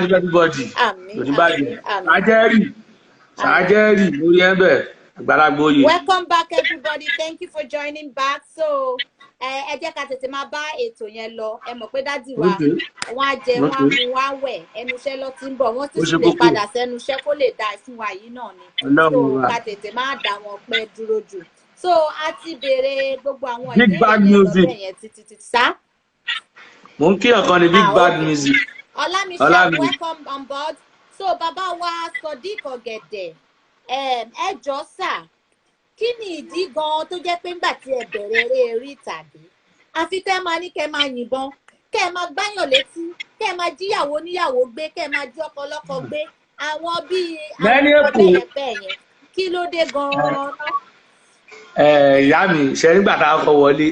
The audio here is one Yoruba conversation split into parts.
everybody. Àmín, Everybody. àmín. Sajeri, lórí ẹ̀bẹ̀, àgbàlagbà oyè. Welcome back, everybody. Thank you for joining back. So, ẹ jẹ́ ká tètè máa bá ètò yẹn lọ. Ẹ mọ̀ pé dádì wa, wọ́n á jẹ, wọ́n á mu, wọ́n á wẹ̀, ẹnu iṣẹ́ ló ti ń bọ̀. Wọ́n sì lè padà sẹ́nu iṣẹ́ kó lè da fún wa yìí náà ni. So, ká tètè máa dá wọn pẹ́ dúró jù. So, a ti béèrè gbogbo àwọn ìbéèrè yẹn lọ́bẹ̀ yẹn títí sá. Mo ń kí ọ̀kan ní Big Bad Music. Ọlámiṣẹ́, welcome on board. So, bàbá wa Sodiq Ọ̀gẹ̀dẹ̀, ẹ jọ̀ọ́ sà, kí ni ìdí gan tó jẹ́ pé ńgbà tí ẹ bẹ̀rẹ̀ eré ìtàgé àfi kẹ́ máa ní kẹ́ máa yìnbọn, kẹ́ máa gbáyàn létí, kẹ́ máa jíyàwó níyàwó gbé, kẹ́ máa jí ọkọ lọ́kọ gbé, àwọn bíi àwọn bẹ́ẹ̀ yẹn kí ló dé gan-an? Ìyá mi ṣe nígbà tá a kọ wọlé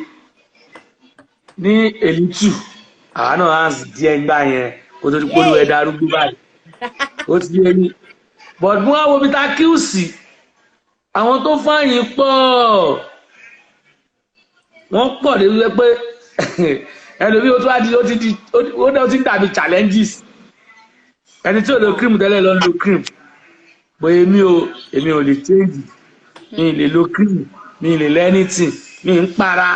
ní Elitu àwa náà hands díẹ̀ nígbà yẹn kó tó ti polówó ẹ̀dá arúgbó báyìí ó ti yé mi but mo wá wo bí ta kí ó sì àwọn tó fáyín pọ̀ wọ́n pọ̀ débi pé ẹlòmíì ó tún wá di ó ti ń dàbí challenges ẹni tí ò lo cream tẹ́lẹ̀ lọ lo cream bó èmi ò lè change mi lè lo cream mi lè lẹ́ anything mi ń para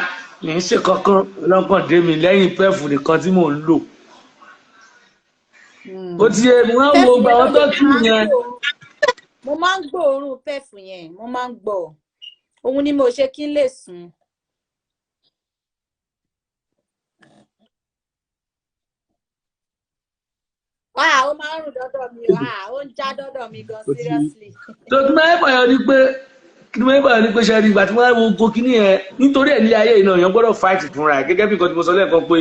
mi ń ṣe kankan ọlọ́kàn dé mi lẹ́yìn pẹ́ẹ̀fù nìkan tí mò ń lò ó ti yé mo máa ń wo gbà wọ́n tó kí yẹn. Mo máa ń gbóòórùn pẹ́ẹ̀fù yẹn, mo máa ń gbọ́. Òun ni mo ṣe kí n lè sùn. Ó máa ń rùn dọ́dọ̀ mi, ó ń já dọ́dọ̀ mi gan seriously. Tó kí máa ń fàyọ ní pé ṣe rí ìgbà tí wọ́n wo oko kíní yẹn nítorí ẹ̀ ní ayé ìnáwó yẹn gbọ́dọ̀ fight fúnra ẹ̀ gẹ́gẹ́ bí nǹkan tí mo sọ lẹ́ẹ̀kan pé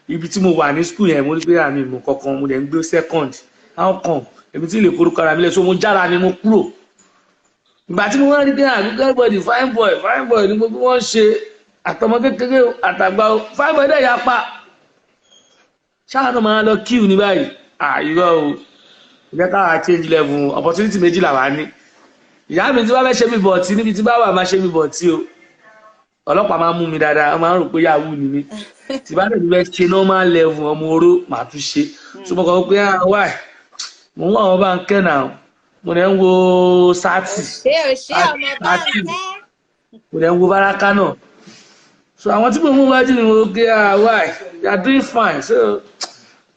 ibi tí mo wà ní school yẹn mo rí pé àmì ìmọ̀ kankan mo dẹ̀ ń gbé second how come èmi tí lè korúkọ ara mi lẹ̀ so mo jára ni mo kúrò ìgbà tí mo wá rí pé everybody fine boy ni gbogbo wọn ṣe àtọmọ kékeré àtàgbà fine boy dẹ̀ yà pa ṣáà náà máa lọ kíù ní báyìí irọ́ o ìjẹ́ káwà change level opportunity méjì làwà ní ìyá mi tí wọ́n fẹ́ ṣe mí bọ̀ tí níbi tí bá wà máa ṣe mí bọ̀ tí o ọlọ́pàá máa mú mi dáadáa wọ́n máa ń rò pé yahoo ni mí tí bá dẹ̀ fẹ́ ṣe normal level ọmọ oró màá tún ṣe so mo kàn pé why mo ń wá àwọn bá ń kẹ́ náà mo dẹ̀ ń wo sátì mo dẹ̀ ń wo báràká náà so àwọn tí mo mú wájú ni mo gé why you are doing fine so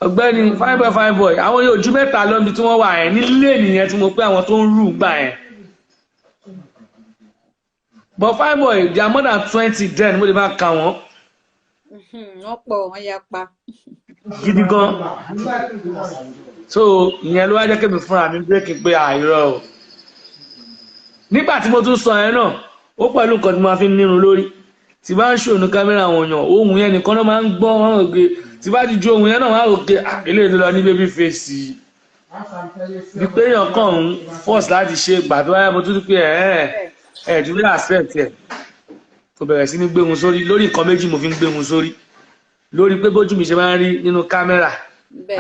ọ̀gbẹ́ni fine boy àwọn yóò ju mẹ́ta lọ́bi tí wọ́n wà yẹn nílé nìyẹn tí mo pé àwọn tó ń rú gbà yẹn but fine boy they are more than 20 then mo lè máa kà wọ́n. Wọ́n pọ̀ wọ́n ya pa. Gidi gan so ìyẹn ló wá jẹ́ kébì fúnra mi bírèkì pé àìrọ̀ o nígbà tí mo tún sọ yẹn náà ó pẹ̀lú nǹkan tí mo máa fi nírun lórí tí bá ń ṣòro kámẹ́rà àwọn èèyàn ohun yẹn nìkan náà máa ń gbọ́ wọn òkè tí bá ti ju ohun yẹn náà máa òkè eléyìí lọ ní baby face bí pé èèyàn kàn ń force láti ṣe gbà tó wáyé mo tún pé ẹ̀ẹ́dúró accept ẹ̀ tó bẹ̀rẹ̀ sí ní gbé wọn sórí lórí nǹkan méjì mo fi ń gbé wọn sórí lórí pé bójú mi ṣe máa ń rí nínú kámẹ́rà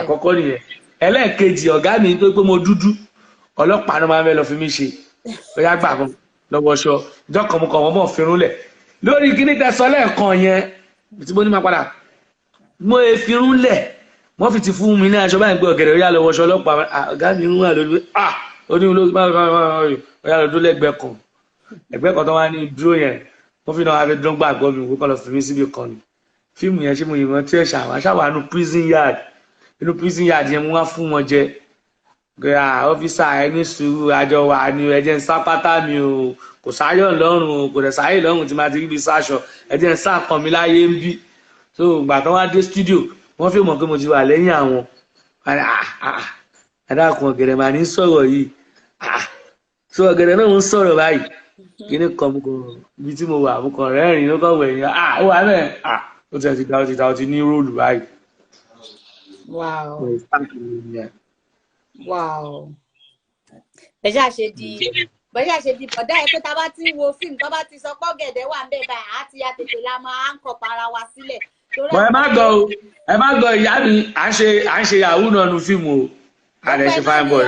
àkọ́kọ́ nìyẹn ẹlẹ́ẹ̀kejì ọ̀gá mi tó pé mo dúdú ọlọ́pàá náà máa ń fẹ́ lọ fi mí ṣe bóyá gbà kan lọ́wọ́ ṣọ ìjọkàn mo kàn wọ́n mọ̀ firúnlẹ̀ lórí kíní tẹ̀sán lẹ́ẹ̀kan yẹn tí mo ní máa padà mo firúnlẹ̀ wọ́n fi ti fún mi ní aṣọ báyìí pé ọ̀gẹ̀dẹ̀ yà lọ́wọ́ ṣọ ọlọ́pàá ọ̀gá mi ń wà lórí ó ní olóògbé ọ̀yà lọ́dún lẹ́gbẹ̀ẹ́ kan ẹgbẹ́ kan tó wá ní dúró yẹn wọ́n fi náà wá fi dún gbàgbọ́ mi kó kọ́ lọ fi mí síbi kan ni fíìmù yẹn ṣé mo yìnbọn tí ẹ ṣàwà nínú prison yard yẹn mo wá fún wọn jẹ ọ́fíìsà ẹni sùúrù àjọ wà ní ẹ̀jẹ̀ ń sá pátá mi o kò sáyọ̀ lọ́rùn o kò dẹ̀ sáyè lọ́rùn tí máa ti rí bí sáṣọ ẹ̀jẹ̀ ń sá kan mi láyé ń bí so ìgbà tó wá dé studio wọ́n fi mọ̀ pé mo ti wà lẹ́yìn àwọn adákùn ọ̀gẹ̀dẹ̀ máa ní sọ̀rọ̀ yìí so ọ̀gẹ̀dẹ̀ náà ń sọ̀rọ̀ báyìí kíní kan mo kàn ibi tí mo wà mo kàn rẹ́rìn-ín ló kàn wẹ̀yìn ó wà náà ó ti da ó ti ní róòlù báyìí. Wow. Bẹ́ẹ̀ ṣe di bọ̀dá ẹ̀ pé tá bá ti wo fíìmù tó bá ti sọ pé ọ̀gẹ̀dẹ̀ wà ń bẹ̀ báyìí àti àtètè la máa ń kọ̀ para wa sílẹ̀. ẹ má gbọ́ ìyá mi à ń ṣe yahoo náà nu fíìmù o à lè ṣe fine boy.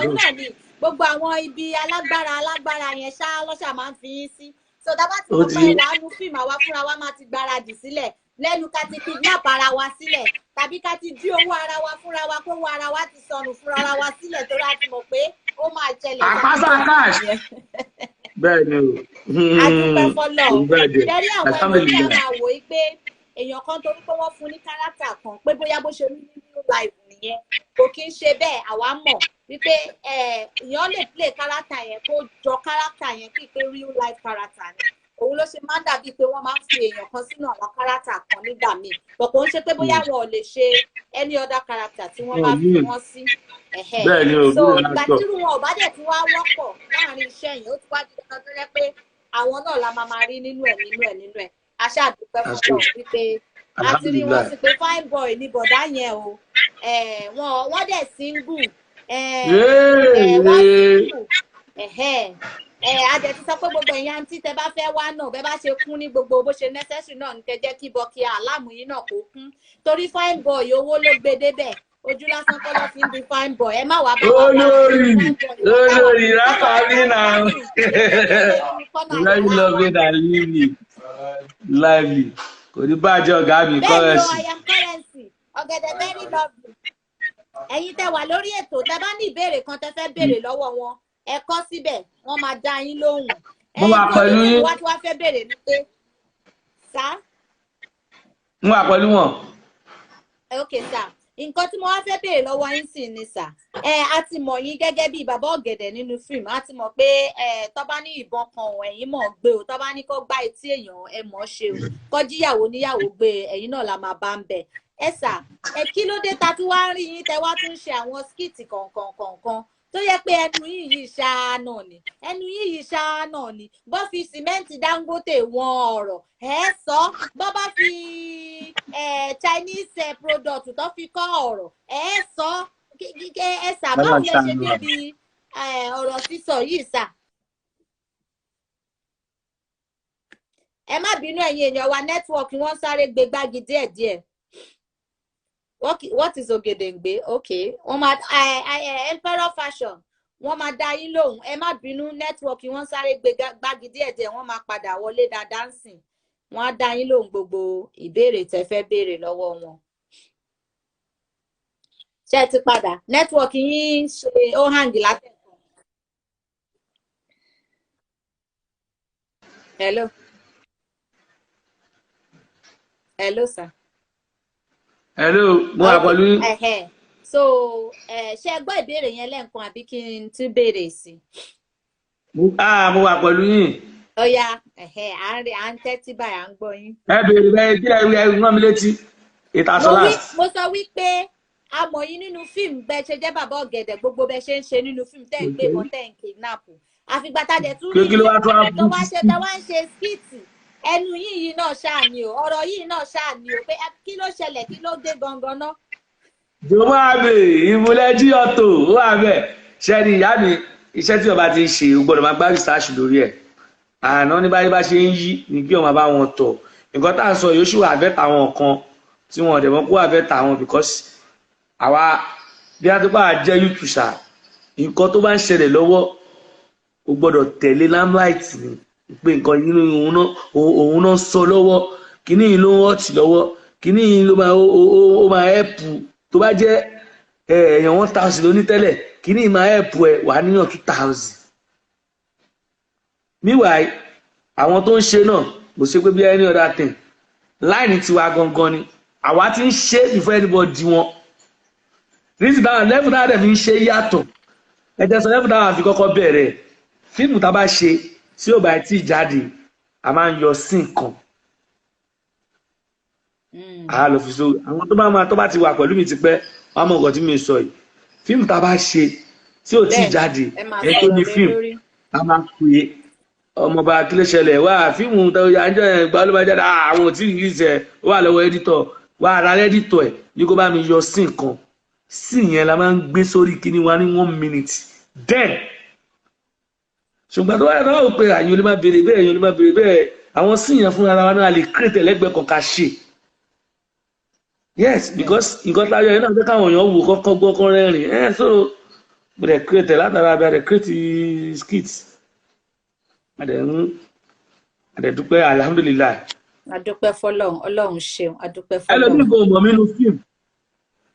Gbogbo àwọn ibi alágbára yẹn ṣá lọ́ṣà máa ń fi yín sí. So tá bá ti mọ̀ pé ìwà nu fíìmù àwa fúnra wa máa ti gbáradì sílẹ̀ lẹ́nu ká ti kidnap ara wa sílẹ̀ tàbí ká ti jí owó ara wa fúnra wa kó owó ara wa ti sọnù fúnra ara wa sílẹ̀ tó láti mọ̀ pé ó máa ṣẹlẹ̀. àpáṣà cash bẹ́ẹ̀ ni o. adúpẹ́ fọlọ́ ṣẹ́rí àwọn ènìyàn máa wò ó pé èèyàn kan torí pé wọ́n fún ní kárátà kan pé bóyá bó ṣe rí nínú live nìyẹn kò kí ń ṣe bẹ́ẹ̀ àwa mọ̀ wípé èèyàn lè play kárátà yẹn kó jọ kárátà yẹn kí pé real life kárátà ni òun ló ṣe máa ń dàbí pé wọ́n máa ń fi èèyàn kan sínú àwọn kárátà kan nígbà míì bọ̀ kò ń ṣe pé bóyá wọn ò lè ṣe any other character tí wọ́n bá fi wọ́n sí so ìgbà tí wọn ò bá dẹ̀ tí wọ́n á wọ́pọ̀ láàrin iṣẹ́ yẹn ó ti wá di dandan tó jẹ́ pé àwọn náà la máa rí nínú ẹ̀ aṣáàdúpẹ́ fún ọ wípé láti rí wọn sí pé fine boy ní bọ̀dá yẹn o wọ́n dẹ̀ single wọ́n single adẹ ti sọ pé gbogbo èèyàn tí tẹ bá fẹ́ wá náà bẹ́ẹ̀ bá ṣe kún ní gbogbo bó ṣe necessary náà ní kẹjẹ́ kí bọ́kí aláàmù yín náà kó kún torí fine boy owó ló gbé débẹ̀ ojú lásán kọ́ ló fi ń di fine boy ẹ má wàá bá wà olórí rákà mí náà very lovely and lively kò ní bàjẹ́ ọ̀gá mi currency ọ̀gẹ̀dẹ̀ very lovely ẹ̀yin tẹ wà lórí ètò tẹ bá ní ìbéèrè kan tẹ fẹ́ béèrè lọ́wọ́ wọn ẹ kọ síbẹ̀ wọ́n máa dá yín lóhùn mo wà pẹ̀lú yín wá tí wàá fẹ́ béèrè ní pé sá. mo wà pẹ̀lú wọn. ok sá nǹkan tí mo wá fẹ́ béèrè lọ́wọ́ yín sì ni sá a ti mọ̀ yín gẹ́gẹ́ bí bàbá ọ̀gẹ̀dẹ̀ nínú fíìmù a ti mọ̀ pé tó bá ní ìbọn kan ò ẹ̀yin mọ̀ gbé o tó bá ní kó gbá etí èèyàn ẹ mọ̀ ṣe o kó jíyàwó níyàwó gbé ẹ̀yin náà la máa bá ń bẹ̀ ẹ sá kí ló dé ta tí wàá rí yín tẹ wá tún ṣe àwọn skìtì kọ̀ọ̀kan tó yẹ pé ẹnu yìí ṣáá náà ni ẹnu yìí ṣáá náà ni bó fi sìmẹ́ǹtì Dangote wọn ọ̀rọ̀ sọ bó bá fi Chinese product tó fi kọ́ ọ̀rọ̀ sọ sà báwo lè ṣe débi ọ̀rọ̀ sísọ yìí sà. ẹ má bínú ẹ̀yin èèyàn wa nẹ́tíwọ̀kì wọ́n sáré gbé gbági díẹ̀díẹ̀. What is Ògèdèngbé? Okay. Wọ́n máa Emperor Fashion. Wọ́n máa dá yín lóhùn. Ẹ má bínú network wọ́n sáré gbé gbági díẹ̀díẹ̀ wọ́n máa padà wọlé dáadáa ń sìn. Wọ́n á dá yín lóhùn gbogbo ìbéèrè tẹ́ fẹ́ béèrè lọ́wọ́ wọn. Ṣé ti padà? Network yín ṣe ó hang látẹ̀kọ̀. Hello. Hello sir. Hello, mo wà pẹ̀lú yín. So ṣé ẹ gbọ́ ìbéèrè yẹn lẹ́ǹkan àbí kí n tún béèrè sí? Mo wà pẹ̀lú yín. Ó yá à ń tẹ́tí báyìí à ń gbọ́ yín. Ẹ béèrè bẹ́ẹ̀ kí ẹ rán mi létí ìtasọ́lá. Mo sọ wípé a mọ̀ yín nínú fíìmù bẹ́ẹ̀ ṣe jẹ́ bàbá ọ̀gẹ̀dẹ̀ gbogbo bẹ́ẹ̀ ṣe ń ṣe nínú fíìmù tẹ́ ń gbé wọn tẹ́ ń kidnap. Àfìgbà tá a dẹ̀ tún rí i tó wá ń ṣe skìtì. Ẹnu yìí náà ṣáà ni o ọ̀rọ̀ yìí náà ṣáà ni o pé kí ló ṣẹlẹ̀ kí ló dé gangan náà. jọ̀wọ́ àbẹ̀ ìmúlẹ́jí ọ̀tọ̀ ó wà bẹ́ẹ̀ ṣẹ́ni ìyá mi iṣẹ́ tí ọba ti ń ṣe o gbọ́dọ̀ máa gbá rìsáàṣì lórí ẹ̀ àná ní báyìí bá ṣe ń yí ni kí ọmọ bá wọn tọ̀ nǹkan tá à ń sọ yóò ṣì wà àfẹ́tà àwọn kan tí wọn ọ̀dẹ̀ mọ́ kó àfẹ́tà àwọn because àwa bí a ti bá jẹ́ YouTube ṣá nǹkan tó bá ń ṣẹlẹ̀ lọ́wọ́ o gbọ́dọ̀ tẹ̀lé limelight ni pé nǹkan nínú òun náà sọ lọ́wọ́ kíní yìí ló ń wọ́ọ̀tì lọ́wọ́ kíní yìí ló máa ẹ̀pù tó bá jẹ́ èèyàn 1000 lóní tẹ́lẹ̀ kíní yìí máa ẹ̀pù ẹ̀ wà níyàn 2000. meanwhile àwọn tó ń ṣe náà kò ṣe pé bí any other thing láìní tiwa gangan ni àwa ti ń ṣe before anybody wọn nítorí táwọn lẹ́fù táwọn dẹ̀ fi ń ṣe yàtọ̀ ẹ̀jẹ̀ sọ lẹ́fù táwọn àfi kọ́kọ́ bẹ̀rẹ̀ fíìmù tá a bá ṣe tí ò bá tí ì jáde a máa ń yọ sí nǹkan a lọ fi so àwọn tó bá ti wà pẹ̀lú mi ti pẹ́ wọ́n mọ̀ nǹkan tí mi sọ yìí fíìmù tá a bá ṣe tí ò tí ì jáde ẹ tó ní fíìmù a máa pè é ọmọọba kí ló ṣẹlẹ̀ wá fíìmù tó yàjọ ẹ̀ gbà ló bá jáde àwọn ò tí ì rí ìṣẹ̀ wà lọ́wọ́ ẹ́dítọ̀ wà ara ẹ́dítọ̀ ẹ̀ ní kó bá mi yọ sí nǹkan sí yẹn la máa ń gbé sórí kíní wa ní 1 minute then ṣùgbọ́n tó wáyé náà ó pe àyìn olè má béèrè bẹ́ẹ̀ àyìn olè má béèrè bẹ́ẹ̀ àwọn síyàn fún ara wa náà lè kírètè lẹ́gbẹ̀ẹ́ kan ká ṣe yes because nǹkan táyọ̀ yẹn náà fẹ́ káwọn èèyàn wò kọ́kọ́ gbọ́ kọ́ rẹ́rìn so mo dẹ̀ kírètè látara bí a dẹ̀ kírètè skit a dẹ̀ dúpẹ́ alhamdulilayi adúpẹ́ fọ́lọ́run Ọlọ́run ṣeun adúpẹ́ ẹlòmíì fọ́lọ́run kò mọ̀ mí nínú fíìmù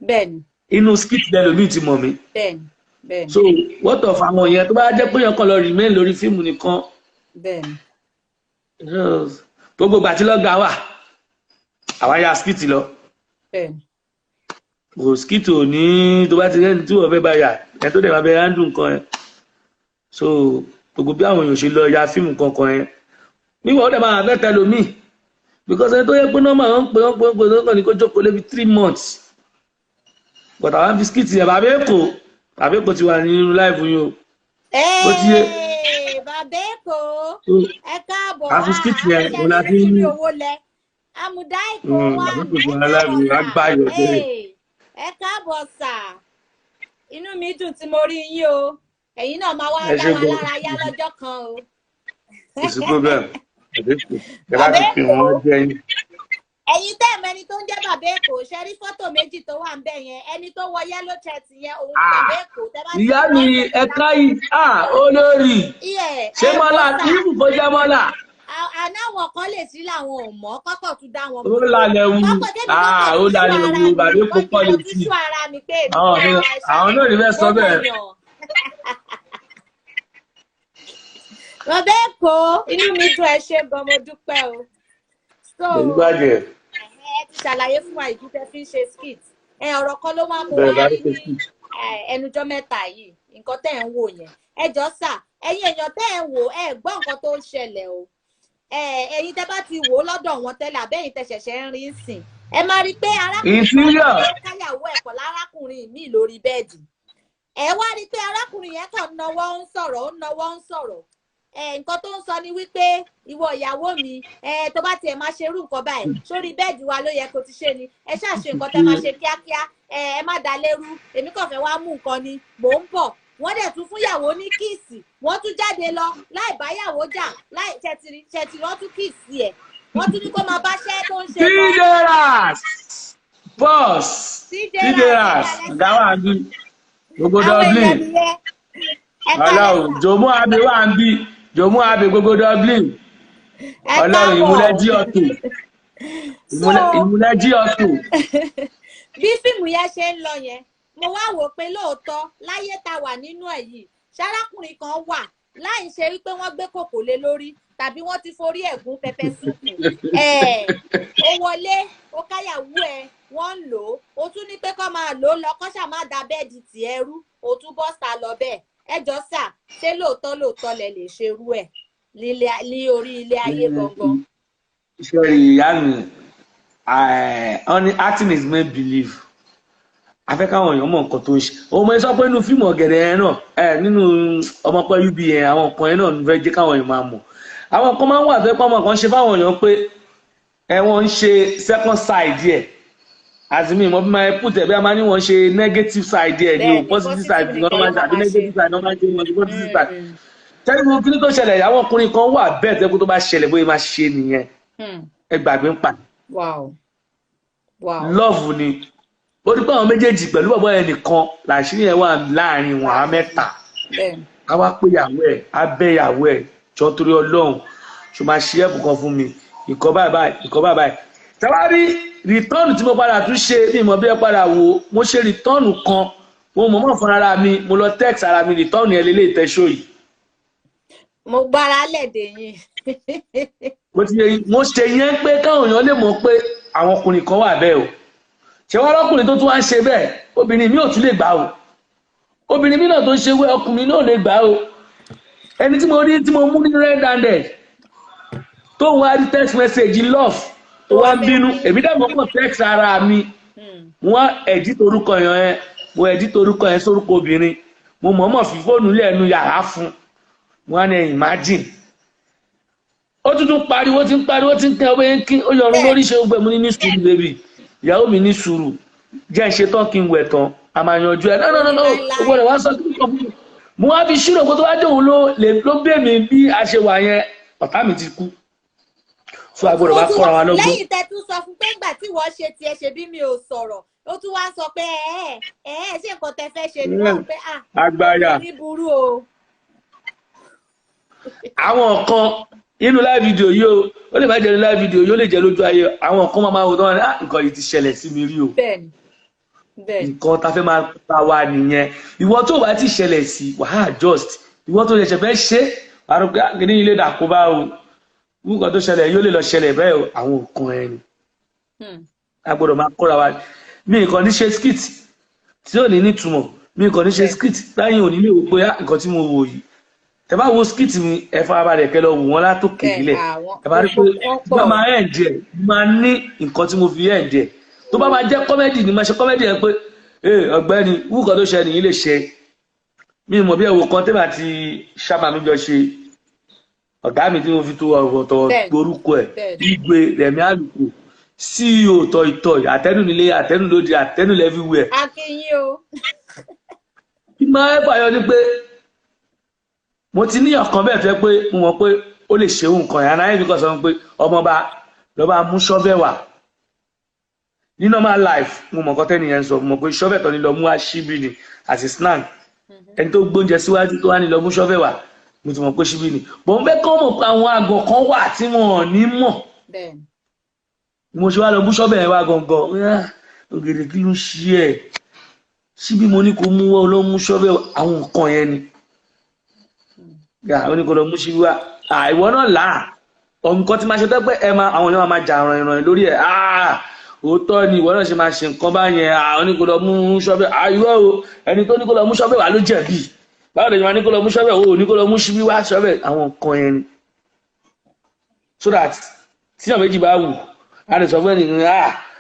bẹ́ẹ̀ni inú skit lẹlòmíì ti mọ̀ mí bẹ́ẹ̀ni bẹ́ẹ̀ni so what of àwọn yẹn tó bá jẹ́ pé yẹn kàn lọ remain lórí fíìmù nìkan bẹ́ẹ̀ni gbogbo ìgbà tí lọ́gà wà àwa ya skit lọ bẹ́ẹ̀ni kò skit ò ní tó bá ti rẹ́ni tí wọ́n fẹ́ bá yà ẹ tó dẹ̀ máa bẹ handle nǹkan yẹn so gbogbo bí àwọn èèyàn ṣe lọ ya fíìmù kankan yẹn níwọ̀n ó dẹ̀ máa fẹ́ tẹlòmíì because ẹni tó yẹ pé nọ́mbà wọn pé wọ́n ní kó jókòó lébi 3 months but àwọn fi skit yẹn bàbá èkó ti wà nínú láìfù yìí o ó ti yé bàbá èkó ẹ káàbọ̀ àfi skit yẹn òun la fi ń owó lẹ àmùdá èkó wa ẹ káàbọ̀ sà inú mi dùn tí mo rí yín o ẹ̀yin náà máa wá dá wa lára yá lọ́jọ́ kan o. kò sí problem ẹ bá ti fi wọn jẹ yín. ẹ̀yin tẹ́ ẹ̀mọ ẹni tó ń jẹ́ bàbá èkó ṣe rí fọ́tò méjì tó wà ń bẹ̀ yẹn ẹni tó wọ yellow shirt yẹn òun ni bàbá èkó. ìyá mi ẹ̀ka yìí olórí ṣé mọ́lá tí ìbù kọjá mọ́lá. àná àwọn kan lè sí làwọn ò mọ̀ kọ́kọ́ tún dá wọn mọ̀. ó lálẹ́ wu ó lálẹ́ wu bàbá èkó pọ̀ létí. àwọn náà ní fẹ́ sọ bẹ́ẹ̀. bàbá èkó inú mi dùn ẹ ṣé gan mo dúpẹ́ o. ẹ ti ṣàlàyé fún wa ìdí tẹ́ fi ń ṣe skit ọ̀rọ̀ kan ló máa mú wá rí ní ẹnujọ́ mẹ́ta yìí nǹkan tẹ́ ẹ̀ ń wò yẹn ẹ jọ sà ẹ̀yin èèyàn tẹ́ ẹ̀ ń wò ẹ gbọ́ nǹkan tó ń ṣẹlẹ̀ o ẹ̀yin tẹ́ bá ti wò ó lọ́dọ̀ wọn tẹ́lẹ̀ àbẹ́yìn tẹ́ ṣẹ̀ṣẹ̀ ń rí sìn ẹ máa rí i pé arákùnrin káyàwó ẹ̀kọ́ lárákùnrin mi lórí bẹ́ẹ̀dì ẹ wá rí i pé arákùnrin yẹn kàn náwó ń sọ̀rọ̀ nǹkan tó ń sọ ni wípé ìwọ ìyàwó mi tó bá tiẹ̀ máa ṣerú nǹkan báyìí sórí bẹ́ẹ̀dì wa ló yẹ kó ti ṣe ni ẹ ṣáà ṣe nǹkan tẹ́ máa ṣe kíákíá ẹ má dá lérú èmi kàn fẹ́ wá mú nǹkan ni mò ń bọ̀ wọ́n dẹ̀ tún fún ìyàwó ní kíìsì wọ́n tún jáde lọ láì bá ìyàwó jà láì ṣẹtìrì wọ́n tún kíìsì ẹ̀ wọ́n tún ní kó máa bá ṣẹ́ tó ń ṣe. Tideras boss Tideras gáwà ń bí gbogbo Dublin ọlọ́run jòmú àbí wà ń bí jòmú àbí gbogbo Dublin ọlọ́run ìmúlẹ́jí ọ̀tún. bí fíìmù yẹn ṣe ń lọ yẹn mo wá wò pé lóòótọ́ láyé tá wà nínú ẹ̀ yìí ṣarákùnrin kan wà láì ṣe wípé wọ́n gbé kòkò lé lórí tàbí wọ́n ti forí ẹ̀gún pẹpẹ súpù ó wọlé ó káyàwó ẹ̀ wọ́n ń lò ó tún ní pé kó máa lò ó lọ kó ṣáà má da bẹ́ẹ̀dì tì ẹrú ó tún bọ́ sá lọ bẹ́ẹ̀ ẹjọ́ sà ṣé lóòótọ́ lẹ lè ṣerú ẹ̀ ní orí ilé ayé gangan. iṣẹ́ ìyá mi only acting is make believe afẹ́ káwọn èèyàn mọ̀ nǹkan tó ń ṣe ọmọ ẹ sọ pé nínú fíìmù ọ̀gẹ̀dẹ̀ yẹn náà nínú ọmọpẹ́ ub yẹn àwọn nǹkan yẹn náà ń fẹ́ jẹ́ káwọn èèyàn máa mọ̀ àwọn kan máa ń wà fẹ́ pé ọmọ kan ṣe fáwọn èèyàn pé wọ́n ń ṣe second side yẹ àtìmí ìmọ̀ bí máa put ẹ̀ bí a máa ní wọ́n ṣe negative side yẹ ni o positive side ni wọ́n máa ń ṣe àbí negative side ni wọ́n máa ń ṣe wọ́n ṣe positive side tẹ́lẹ̀ mo kí ni tó ṣẹlẹ̀ àwọn ọkùnrin kan wà bẹ́ẹ̀ tẹ́kù tó bá ṣẹlẹ̀ bóyá máa ṣe nìyẹn ẹ gbàgbé ń pa love ni ó ní pé àwọn méjèèjì pẹ̀lú bàbá ẹ̀ nìkan làṣírí ẹ̀ wà láàrin wọn àwọn mẹ́ta á wá pé ìyàwó ẹ̀ á bẹ́ ìyàwó ẹ̀ jọ torí Ọlọ́run ṣò máa ṣe ẹ̀bùn kan fún mi ìkọ́ báyìí tẹ́wárí rìtọ́ọ̀nù tí mo padà tún ṣe bí mo bí ẹ padà wò mo ṣe rìtọ́ọ̀nù kan mo mọ̀ fún ara mi mo lọ text ara mi rìtọ́ọ̀nù ẹ̀ lélẹ̀ ìtẹ́ṣọ́ yìí. mo gbára lẹ́dẹ̀ yín. mo ṣe yẹn pé káwọn èèyàn lè mọ̀ pé àwọn ọkùnrin kan wà bẹ́ẹ̀ o ṣé wọ́n lọ́kùnrin tó tún wá ń ṣe bẹ́ẹ̀ obìnrin mi ò tún lè gbà o obìnrin mi náà tó ń ṣe wẹ́ ọkùnrin náà lè gbà o ẹni tí mo rí tí mo mú ní red handed tó ń wá rí text message love tó wá ń bínú èmi dẹ̀ mọ́ kàn text ara mi wọ́n edit orúkọ yẹn mo edit orúkọ yẹn sórúkọ obìnrin mo mọ̀ọ́mọ̀ fi fóònù lẹ́nu yàrá fún wọn ní imagine ó tún pariwo tí ń kẹ́ ọ bẹ́ẹ̀ kí ó yọrùn lórí ṣe gbẹ̀mú ní sùúrù baby ìyàwó mi ní sùúrù jẹ́ ṣe tán kí n wẹ̀ tán a máa yanjú ẹ̀ náà ó gbọ́dọ̀ wá sọ kí n kọ́ fún mi mo wá fi ṣírò pé tó wá dóhun ló bẹ̀ mí bí a ṣe wà yẹn ọ̀tá mi ti kú so a gbọ́dọ̀ wá kọ́ra wa lọ́gbọ́n. lẹ́yìn tẹ́ tún sọ fún pé ìgbà tí wọ́n ṣe tiẹ̀ ṣe bí mi ò sọ̀rọ̀ ó tún wá sọ pé ṣé nǹkan tẹ́ fẹ́ ṣe ni wọ́n pé agbára ní burú o. àwọn kan inú live video yìí ó lè má jẹ́ live video yìí ó lè jẹ́ lójú ayé àwọn kan máa wò tán nǹkan yìí ti ṣẹlẹ̀ sí mi rí o bẹ́ẹ̀ni nǹkan tá fẹ́ máa pa wá nìyẹn ìwọ tó bá ti ṣẹlẹ̀ sí wàá adjust ìwọ tó ṣẹ̀ṣẹ̀ fẹ́ ṣe àrùn pé kìíní ilé dàkóbá o nǹkan tó ṣẹlẹ̀ yóò lè lọ ṣẹlẹ̀ bẹ́ẹ̀ o àwọn nǹkan ẹni a gbọ́dọ̀ máa kóra wa mi nǹkan ní ṣe skit tí ò ní nítumọ̀ mi nǹkan ní ṣe skit táyìn ò ní lè wò pé nǹkan tí mo wò yìí ẹ bá wo skit mi ẹ farabalẹ̀ kẹ́ lọ wò wọ́n látòkè nílẹ̀ ẹ bá rí pé bá máa ẹ̀ díẹ̀ máa ní nǹkan tí mo fi ẹ̀ díẹ̀ tó bá máa jẹ́ kọ́mẹ́dì ni máa ṣe kọ́mẹ́dì yẹn pé ọ̀gbẹ́ni wúkọ́ tó ṣe nìyí lè ṣe mi mọ̀ bí ẹ̀wò kan tẹ́lẹ̀ àti sábà mi jọ ṣe ọ̀gá mi tí mo fi tó ọ̀tọ̀ orúkọ ẹ̀ Igwe Rẹ̀mí Àlùkò CEO tọ̀ìtọ̀ì àtẹnulẹ̀ àtẹnulódì àtẹnulẹ̀ everywhere. akínyìn o. kí máa ẹ fàyọ ni pé mo ti ní ọkàn bẹ́ẹ̀ fẹ́ pé mo mọ̀ pé ó lè ṣe nǹkan yẹn anáyé mi kàn sọ pé ọmọọba lọ́ba mú ṣọ́bẹ̀ wá ní normal life mo mọ̀ nǹkan tẹ́nìyẹn sọ mo mọ̀ pé ṣọ́bẹ̀ tó ní lọ mú aṣíbí ni àti snack ẹni tó gbóúnjẹ síwájú tó wá ní lọ mú ṣọ́bẹ̀ wá mo ti mọ̀ pé ṣíbí ni bọ̀ ń fẹ́ kọ́ mọ̀ pé àwọn àgọ̀ kan wà tí wọn ò ní mọ̀ mo ṣe wá lọ mú ṣọ́bẹ̀ yẹn wá gangan ògèdè kí ló ń ṣe ẹ̀ ṣíbí mo ní kó mú wá lọ mú ṣọ́bẹ̀ àwọn nǹkan yẹn ni ó ní kó lọ mú ṣíbí wá ìwọ náà là nǹkan tí máa ṣe tẹ́pẹ́ ẹ máa àwọn èèyàn máa jà ìrànyàn lórí ẹ̀ òótọ́ ni ìwọ náà ṣe máa ṣe nǹkan báyẹn ó ní kó lọ mú ṣọ́bẹ̀ irọ́ o ẹni tó ní kó lọ mú ṣọ́bẹ̀ wá ló jẹ̀bi báwo lè máa ní kó lọ mú ṣọ́bẹ̀ o ní kó lọ mú ṣíbí wá ṣọ́bẹ̀ àwọn nǹkan yẹn ni so that tíyàn méjì bá wù á lè sọ fún ẹni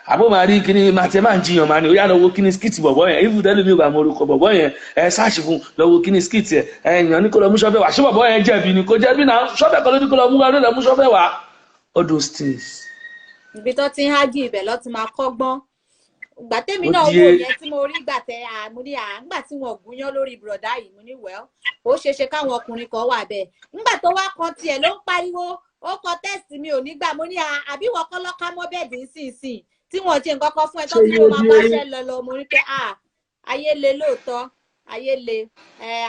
àbó máa rí kíní máa tẹ máa ń jiyàn máa ní ó yá lọ wo kíní skit bọ̀bọ̀ yẹn if tẹ́lẹ̀ mi ò bá mọ orúkọ bọ̀bọ̀ yẹn sáàṣì fún lọ wo kíní skit yẹn èèyàn ní kó lọ mú ṣọ́bẹ̀ wá ṣé bọ̀bọ̀ yẹn jẹ̀bi ni kò jẹ̀bi náà ṣọ́bẹ̀ kan ló ní kó lọ mú wá ló lọ mú ṣọ́bẹ̀ wá all those things. ibi tó ti ń hági ibẹ̀ lọ ti máa kọ́gbọ́n ìgbà tẹ́mi náà wò yẹn tí mo rí gbà tẹ mo ní nígbà tí wọn gúnyán lórí bùrọ̀dá yìí mo ní well ó ṣeéṣe káwọn ọkùnrin kan wà bẹ́ẹ̀ nígbà tó wá kan tiẹ̀ ló ń pariwo ó kọ tẹ́sì mi ò ní gbà mo ní àbí wọn kọ́ lọ́ka mọ́ bẹ́ẹ̀dì nísinsìnyí tí wọn ṣe nǹkan kan fún ẹ tó tí wọn máa bá ṣẹ́ lọ mo ní pé ayé le lóòótọ́ ayé le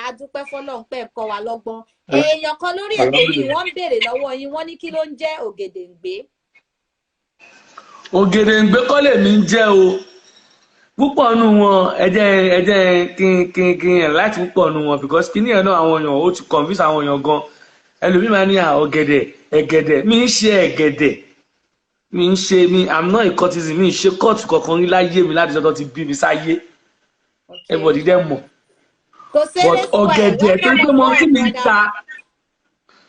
adúpẹ́ fọlọ́run pẹ́ kọ́ wa lọ́gbọ́n èèyàn kan lórí ètò yìí wọ́n ń béèrè lọ́wọ́ yín wọ́n ní kí ló ń jẹ́ ògèdèǹgbé. ògèdèǹgbé kọ́ lèmi ń jẹ́ o púpọ̀ nù wọn ẹ̀jẹ̀ kí láti púpọ̀ nù wọn because kí ní ẹ̀ náà àwọn èèyàn ó ti convince àwọn èèyàn gan ẹlòmíì máa ní ẹ̀gẹ̀dẹ̀ mi ń ṣe ẹ̀gẹ̀dẹ̀ mi ń ṣe mi I'm not a courtesan mi ń ṣe kóòtù kankan rí láyé mi láti ọjọ́ ti bí mi sáyé everybody dẹ̀ mọ̀ but ọ̀gẹ̀dẹ̀ tó ń pé mọ́ sí mi ń ta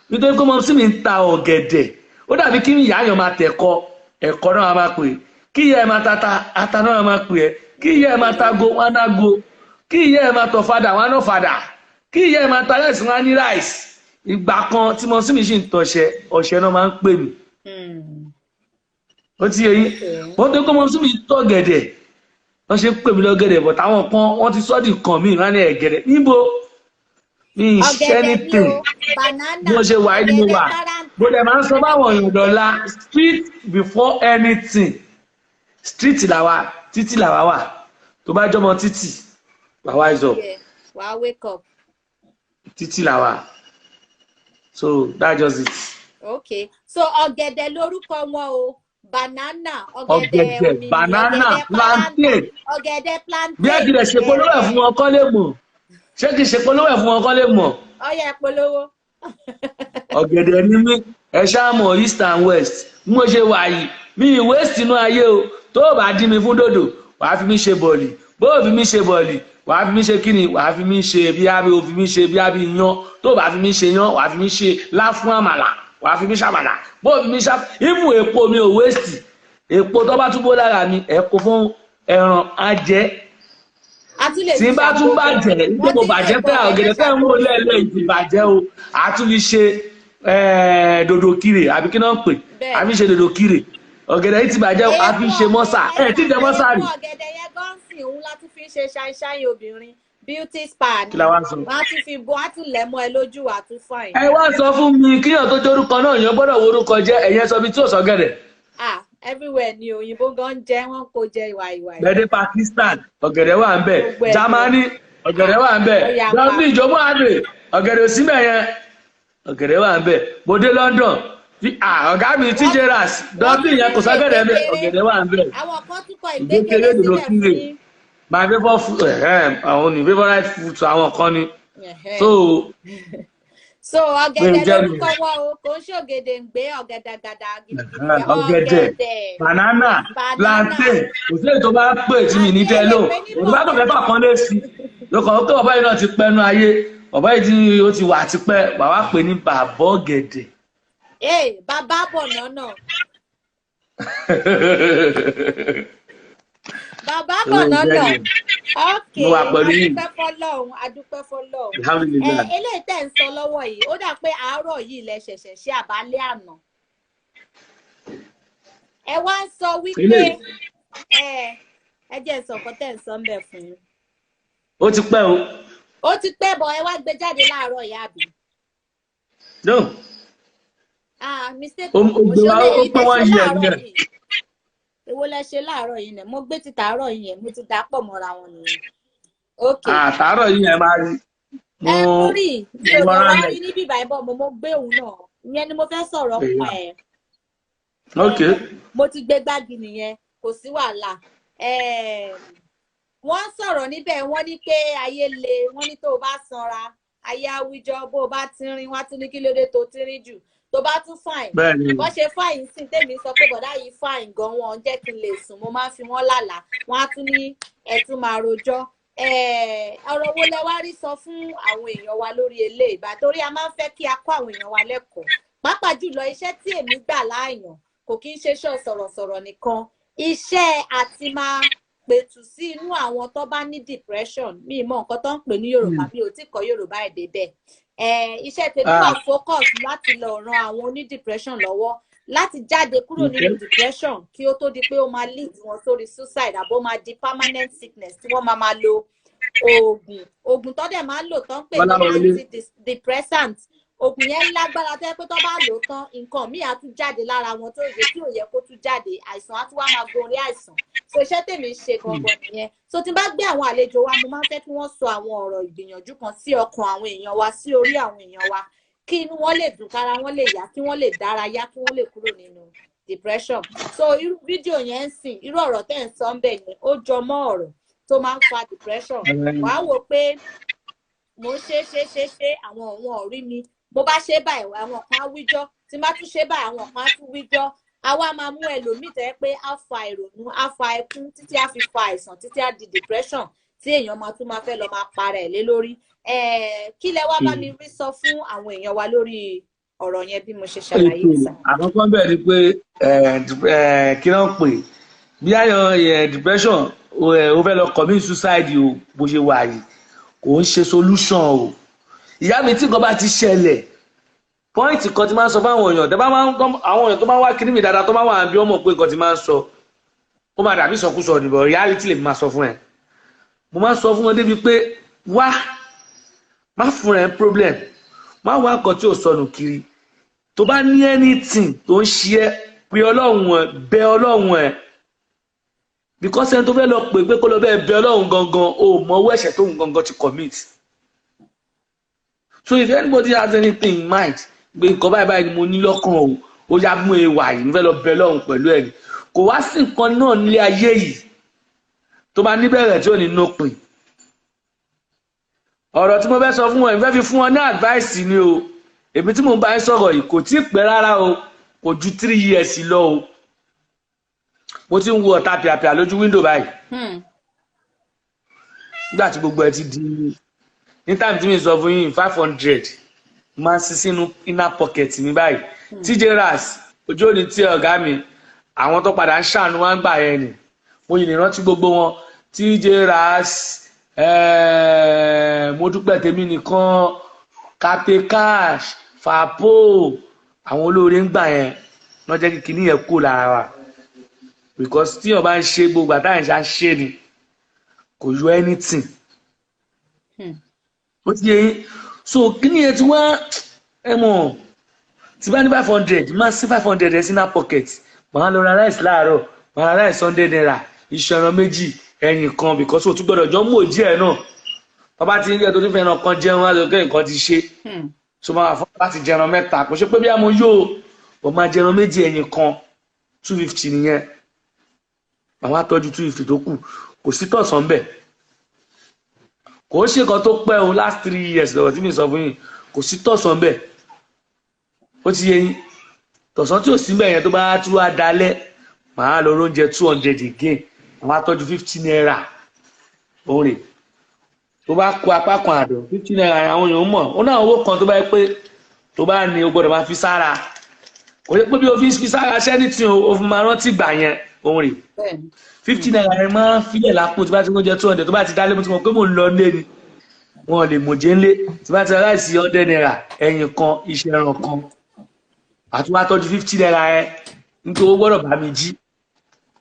nítorí pé mọ́ sí mi ń ta ọ̀gẹ̀dẹ̀ ó dàbí kí ìyá yàn máa tẹ̀kọ́ ẹ̀kọ́ náà máa pè kí ìyá ẹ̀ máa tata ata náà máa pè ẹ́ kí ìyá ẹ̀ máa tago wọn á ná go kí ìyá ẹ̀ máa tọ̀ fadà wọn á ná fadà kí ìyá ẹ̀ máa ta rice wọn á ní rice ìgbà kan tí mo sì mi ṣì ń tọ̀ṣẹ̀ ọ̀ṣẹ̀ náà máa ń pè mí ó ti yẹ yín wọ́n tó kọ́ mo sì mi tọ̀ gẹ̀dẹ̀ wọ́n ṣe pè mí lọ́gẹ̀dẹ̀ but àwọn kan wọ́n ti sọ́ọ̀dì kan mí ìrànlẹ́ ẹ̀gẹ̀dẹ̀ níbo mi ṣẹ́ ní pè bí wọ́n ṣe wà ní mo wà bó dẹ̀ máa ń sọ báwọn èèyàn dọ̀la street before anything street làwa títì làwa wà tó bá jọmọ títì wàá wise up wake up títì làwa so that's just it. okay so ọ̀gẹ̀dẹ̀ lórúkọ wọn o banana ọ̀gẹ̀dẹ̀ banana plantain ọ̀gẹ̀dẹ̀ plantain bí ẹ kì í ṣe polówó ẹ̀ fún wọn kọ́ lè mọ̀ ṣé kì í ṣe polówó ẹ̀ fún wọn kọ́ lè mọ̀. ọyẹ polówó. ọ̀gẹ̀dẹ̀ ni mí ẹ ṣáà mọ̀ east and west mo ṣe wà yìí mi west inú ayé o tó o bá dín mi fún dòdò wàá fi mí ṣe bọ̀ọ̀lì bó o fi mí ṣe bọ̀ọ̀lì wàá fi mí ṣe kíni wàá fi mí ṣe bí abẹ́ o fi mí ṣe bí abẹ́ yan tó o bá fi mí ṣe yan wàá fi mí ṣe láfún àmàlà wàá fi mí ṣàmàlà bó o fi mí ṣá ìfún èpo mi ò wéèsì èpo tó bá túbọ̀ lára mi ẹ kó fún ẹran ajẹ́ tí bá tún bàjẹ́ nígbà mo bàjẹ́ pé ọ̀gẹ̀dẹ̀ fẹ́ ń wò lẹ́ẹ̀lẹ́ ìdìbàjẹ́ o àtún fi ṣe dòdò kiri àbí kí náà ń pè àbí ṣe dòdò kiri ọ̀gẹ̀dẹ̀ yìí ti bàjẹ́ a fi ṣe mọ́sà tí jẹ mọ́sà rí. ọ̀gẹ̀dẹ̀ yẹn gan sìn òun láti fi ṣe ṣáìṣáì obìnrin beauty spa ni wọ́n á tún fi bọ́ á tún lẹ̀ mọ́ ẹ lójú wà tún fine. ẹ wá sọ fún mi kíyàn tó jórúkọ náà yẹn gbọ́dọ̀ wo orúkọ jẹ́ ẹ̀yẹn sọ bí tí ò sọ gẹ̀dẹ̀. everywhere ni òyìnbó gan jẹ wọn kò jẹ ìwà. bẹ́ẹ̀ni Pakistan ọ̀gẹ̀dẹ̀ wà ń bẹ̀ Germany ọ̀gẹ̀dẹ̀ wà ń bẹ̀ germany ìjọba àdè ọ̀gẹ̀dẹ̀ òsínbẹ̀ yẹn ọ̀gẹ̀dẹ̀ wà ń bẹ̀ bòdé London ọ̀gá mi tíjẹ́ras dọ́bí yẹn kò ságẹ̀dẹ̀ bẹ́ẹ̀ ọ̀gẹ̀dẹ̀ wà ń bẹ̀. àwọn kan tún kọ ìgbékéré ìgbékéré dòdò sílẹ̀ kíre fún yín. my favourite food àwọn ní favourite food àwọn kan ni so ọ̀gẹ̀dẹ̀ lórúkọ wọn o kò ń ṣògèdè ń gbé ọ̀gẹ̀dẹ̀ gàdà ọ̀gẹ̀dẹ̀ banana plantain kò sí èyí tó bá pè tí mi ní tẹ́ lò òun bá kàn fẹ́ kan lé sí lókàn ó pé bàbá yìí náà ti pẹ́nu ayé bàbá yìí tí ó ti wà tipẹ́ bàbá pè ní bàbá ọ̀gẹ̀dẹ̀. Bàbá bọ̀ lọ́nà. Bàbá bọ̀ lọ́nà. Ok, adúpẹ́ fọlọ́run. Eléyìí tẹ̀ ń sọ lọ́wọ́ yìí, ó dà pé àárọ̀ yìí lẹ ṣẹ̀ṣẹ̀ ṣe àbálẹ́ àná. Ẹ wá ń sọ wípé ẹ jẹ́ ìsọ̀kan tẹ̀ ń sọ ń bẹ̀ fún yín. Ó ti pẹ́ o. Ó ti pẹ́ bọ̀ ẹ wá gbé jáde láàárọ̀ ìyá àbí. No. Mistake. Ó pé wọ́n yí ẹ̀ nílẹ̀. Èwo lẹ ṣe láàárọ̀ yìí nẹ̀ mo gbé ti tàárọ̀ yìí yẹn mo ti dà pọ̀ mọ́ra wọn nìyẹn. Ok. Àtàárọ̀ yìí yẹn máa rí. Mo rí ìṣòro wá rí níbí ìbàbọ̀ mo gbé òun náà ìyẹn ni mo fẹ́ sọ̀rọ̀ pa ẹ̀. Ok. Mo ti gbé gbági nìyẹn kò sí wàhálà. Wọ́n sọ̀rọ̀ níbẹ̀ wọ́n ní pé ayé le wọ́n ní tó o bá sanra ayé àwùjọ bó o bá ti rin wá tún ní kí ló dé tó ti rin jù tó bá tún fine bó ṣe fine sí tèmi sọ pé bọ̀dá yìí fine gan wọn jẹ́ kí n lè sùn mo máa ń fi wọ́n lálàá wọ́n á tún ní ẹ̀tún máa rojọ́ ọ̀rọ̀ wo lẹ wá rí sọ fún àwọn èèyàn wa lórí eléyìí bá torí a máa ń fẹ́ kí a kọ́ àwọn èèyàn wa lẹ́kọ̀ọ́ pàápàá jùlọ iṣẹ́ tí èmi gbà láàyàn kò kí ń ṣe ṣọ́ sọ̀rọ̀sọ̀rọ̀ nìkan iṣẹ́ àti máa pètù sí inú àwọn tó bá ní depression mi mọ nǹkan tó ń pè ní Yorùbá bí o ti kọ́ Yorùbá èdè bẹ́ẹ̀ iṣẹ́ tèmi wà focus láti lọ ran àwọn oní depression lọ́wọ́ láti jáde kúrò nínú depression kí ó tó di pé ó máa lead wọn sórí suicide àbó máa di permanent sickness tí wọ́n máa lo oògùn tó dẹ̀ máa ń lò tó ń pè ní antidepressant oògùn yẹn lágbára tó yẹ pé tó bá lò tán nǹkan míì á tún jáde lára wọn tó yẹ kí ò yẹ kó tún jáde àìsàn á tún wá máa gorí àìsàn so iṣẹ́ tèmi ṣe gangan nìyẹn so tí n bá gbé àwọn àlejò wa mo máa ń fẹ́ kí wọ́n sọ àwọn ọ̀rọ̀ ìgbìyànjú kan sí ọkàn àwọn èèyàn wa sí orí àwọn èèyàn wa kí inú wọn lè dùn kára wọn lè yá kí wọ́n lè dárayá kí wọ́n lè kúrò nínú depression so irú fídíò yẹn ń sìn irú ọ̀rọ̀ tẹ́ ń sọ ń bẹ̀ yẹn ó jọ mọ́ ọ̀rọ̀ tó máa ń fa depression wàá wò pé mo ṣe àwọn òun ọ̀rí mi bó bá ṣe báyìí àwọn kan á wíjọ́ tí bá tún ṣe báyìí àwọn kan á tún wíjọ́ àwa máa mú ẹlòmíì tẹ́ pé á fa ìrònú á fa ẹkún títí á fi fa àìsàn títí á di depression tí èèyàn máa tún máa fẹ́ lọ máa para ẹ̀ lé lórí kí lẹ wá bá mi rí sọ fún àwọn èèyàn wa lórí ọ̀rọ̀ yẹn bí mo ṣe ṣàlàyé ìsà. àkọ́kọ́ bẹ́ẹ̀ ni pé kí ló ń pè bí ayọ̀ depression ó fẹ́ lọ commit suicide o bó ṣe wà yìí kò ń ṣe solution o ìyá mi tí nǹkan bá ti ṣẹlẹ̀ pọ́ìntì kan ti máa ń sọ fáwọn èèyàn tẹ́ bá máa ń àwọn èèyàn tó máa ń wá kiri mi dáadáa tó máa ń wà bí ọmọ pé nǹkan ti máa ń sọ ó máa dàbí ìsọkúsọ nìbọn reality lè máa sọ fún ẹ mo máa ń sọ fún wọn débi pé wá má fún ẹ problem má wá nǹkan tí ò sọnù kiri tó bá ní anything tó ń ṣe ẹ pé ọlọ́run ẹ bẹ ọlọ́run ẹ because ẹni tó fẹ́ lọ pè pé kó lọ bẹ́ẹ̀ bẹ ọlọ́run gangan o mọ owó ẹ̀ṣẹ̀ tóun gangan ti commit so if anybody has anything in mind gbé nǹkan báyìí báyìí ni mo ní lọ́kàn o ó yá mú ewa yìí mo fẹ́ lọ bẹ ọlọ́run pẹ̀lú ẹ̀ kò wá sí nǹkan náà nílé ayé yìí tó bá níbẹ̀rẹ̀ tí ò ní nópin ọ̀rọ̀ tí mo fẹ́ sọ fún wọn ìfẹ́ fi fún wọn ní advice ni o èmi tí mo bá ń sọ̀rọ̀ yìí kò tí ì pẹ́ rárá o kò ju 3 years lọ o mo ti ń wo ọ̀tá pìàpìà lójú window báyìí nígbà tí gbogbo ẹ ti di ní time tí mi sọ fún yín 500 máa ń sí sínú inner pocket mi báyìí TJ Ras ojú òní tí ọ̀gá mi àwọn tó padà ń ṣàánú wá ń gbà yẹn ni mo yìí lè rántí gbogbo wọn TJ Ras mo dúpẹ́ tèmi nìkan Captain Cash Fapo àwọn olóore ń gbà yẹn wọ́n jẹ́ kí kinní yẹn kó lára wa because tí ọba ń ṣe gbogbo àtàyè ṣe ni kò yọ anything ó ti yẹ yín so kinní yẹn ti wá ẹ mọ̀ tí bá ní 500 máa sí 500 ẹ sí náà pocket màá lọ ra rice láàárọ̀ màá ra rice 100 naira ìṣẹ̀ràn méjì ẹ̀yìn kan because o tún gbọ́dọ̀ jọ mú òjì ẹ̀ náà bàbá tí ń jẹ́ tó ní fẹ́ràn kan jẹun á lọ kẹ́ nǹkan ti ṣe so máa fọ́ láti jẹran mẹ́ta kò ṣe pé bí mo ó máa jẹran méjì ẹyin kan 250 nìyẹn àwọn àtọ́jú 250 tó kù kò sí tọ̀sán bẹ̀ kò ṣe kan tó pẹ́ o last 3 years lọ́wọ́ tí mi sọ fún yín kò sí tọ̀sán bẹ̀ ó ti yẹ yín tọ̀sán tí ò sí bẹ̀ yẹn tó bá tú wá dalẹ̀ màá lọ oúnjẹ 200 again àwọn àtọ́jú 50 naira òun rè tó bá kó apá kan àdó 50 naira àwọn èèyàn mọ̀ ó náà owó kan tó bá yẹ pé tó bá ní o gbọ́dọ̀ máa fi sára kò yẹ pé bí o fi sára ṣẹ́ni tí o fi máa rántí gbà yẹn òun rè 50 naira yẹn máa ń filẹ̀ lápò tí bá ti ń jẹ 200 tó bá ti dálé mo ti mọ̀ pé mò ń lọ lé ni wọn lè mọ̀jẹ́ ńlé tí bá ti ra láìsí 100 naira ẹyin kan iṣẹ́ ẹran kan àtúwá tọ́jú 50 naira yẹn nítorí ó gbọ́dọ̀ bá mi jí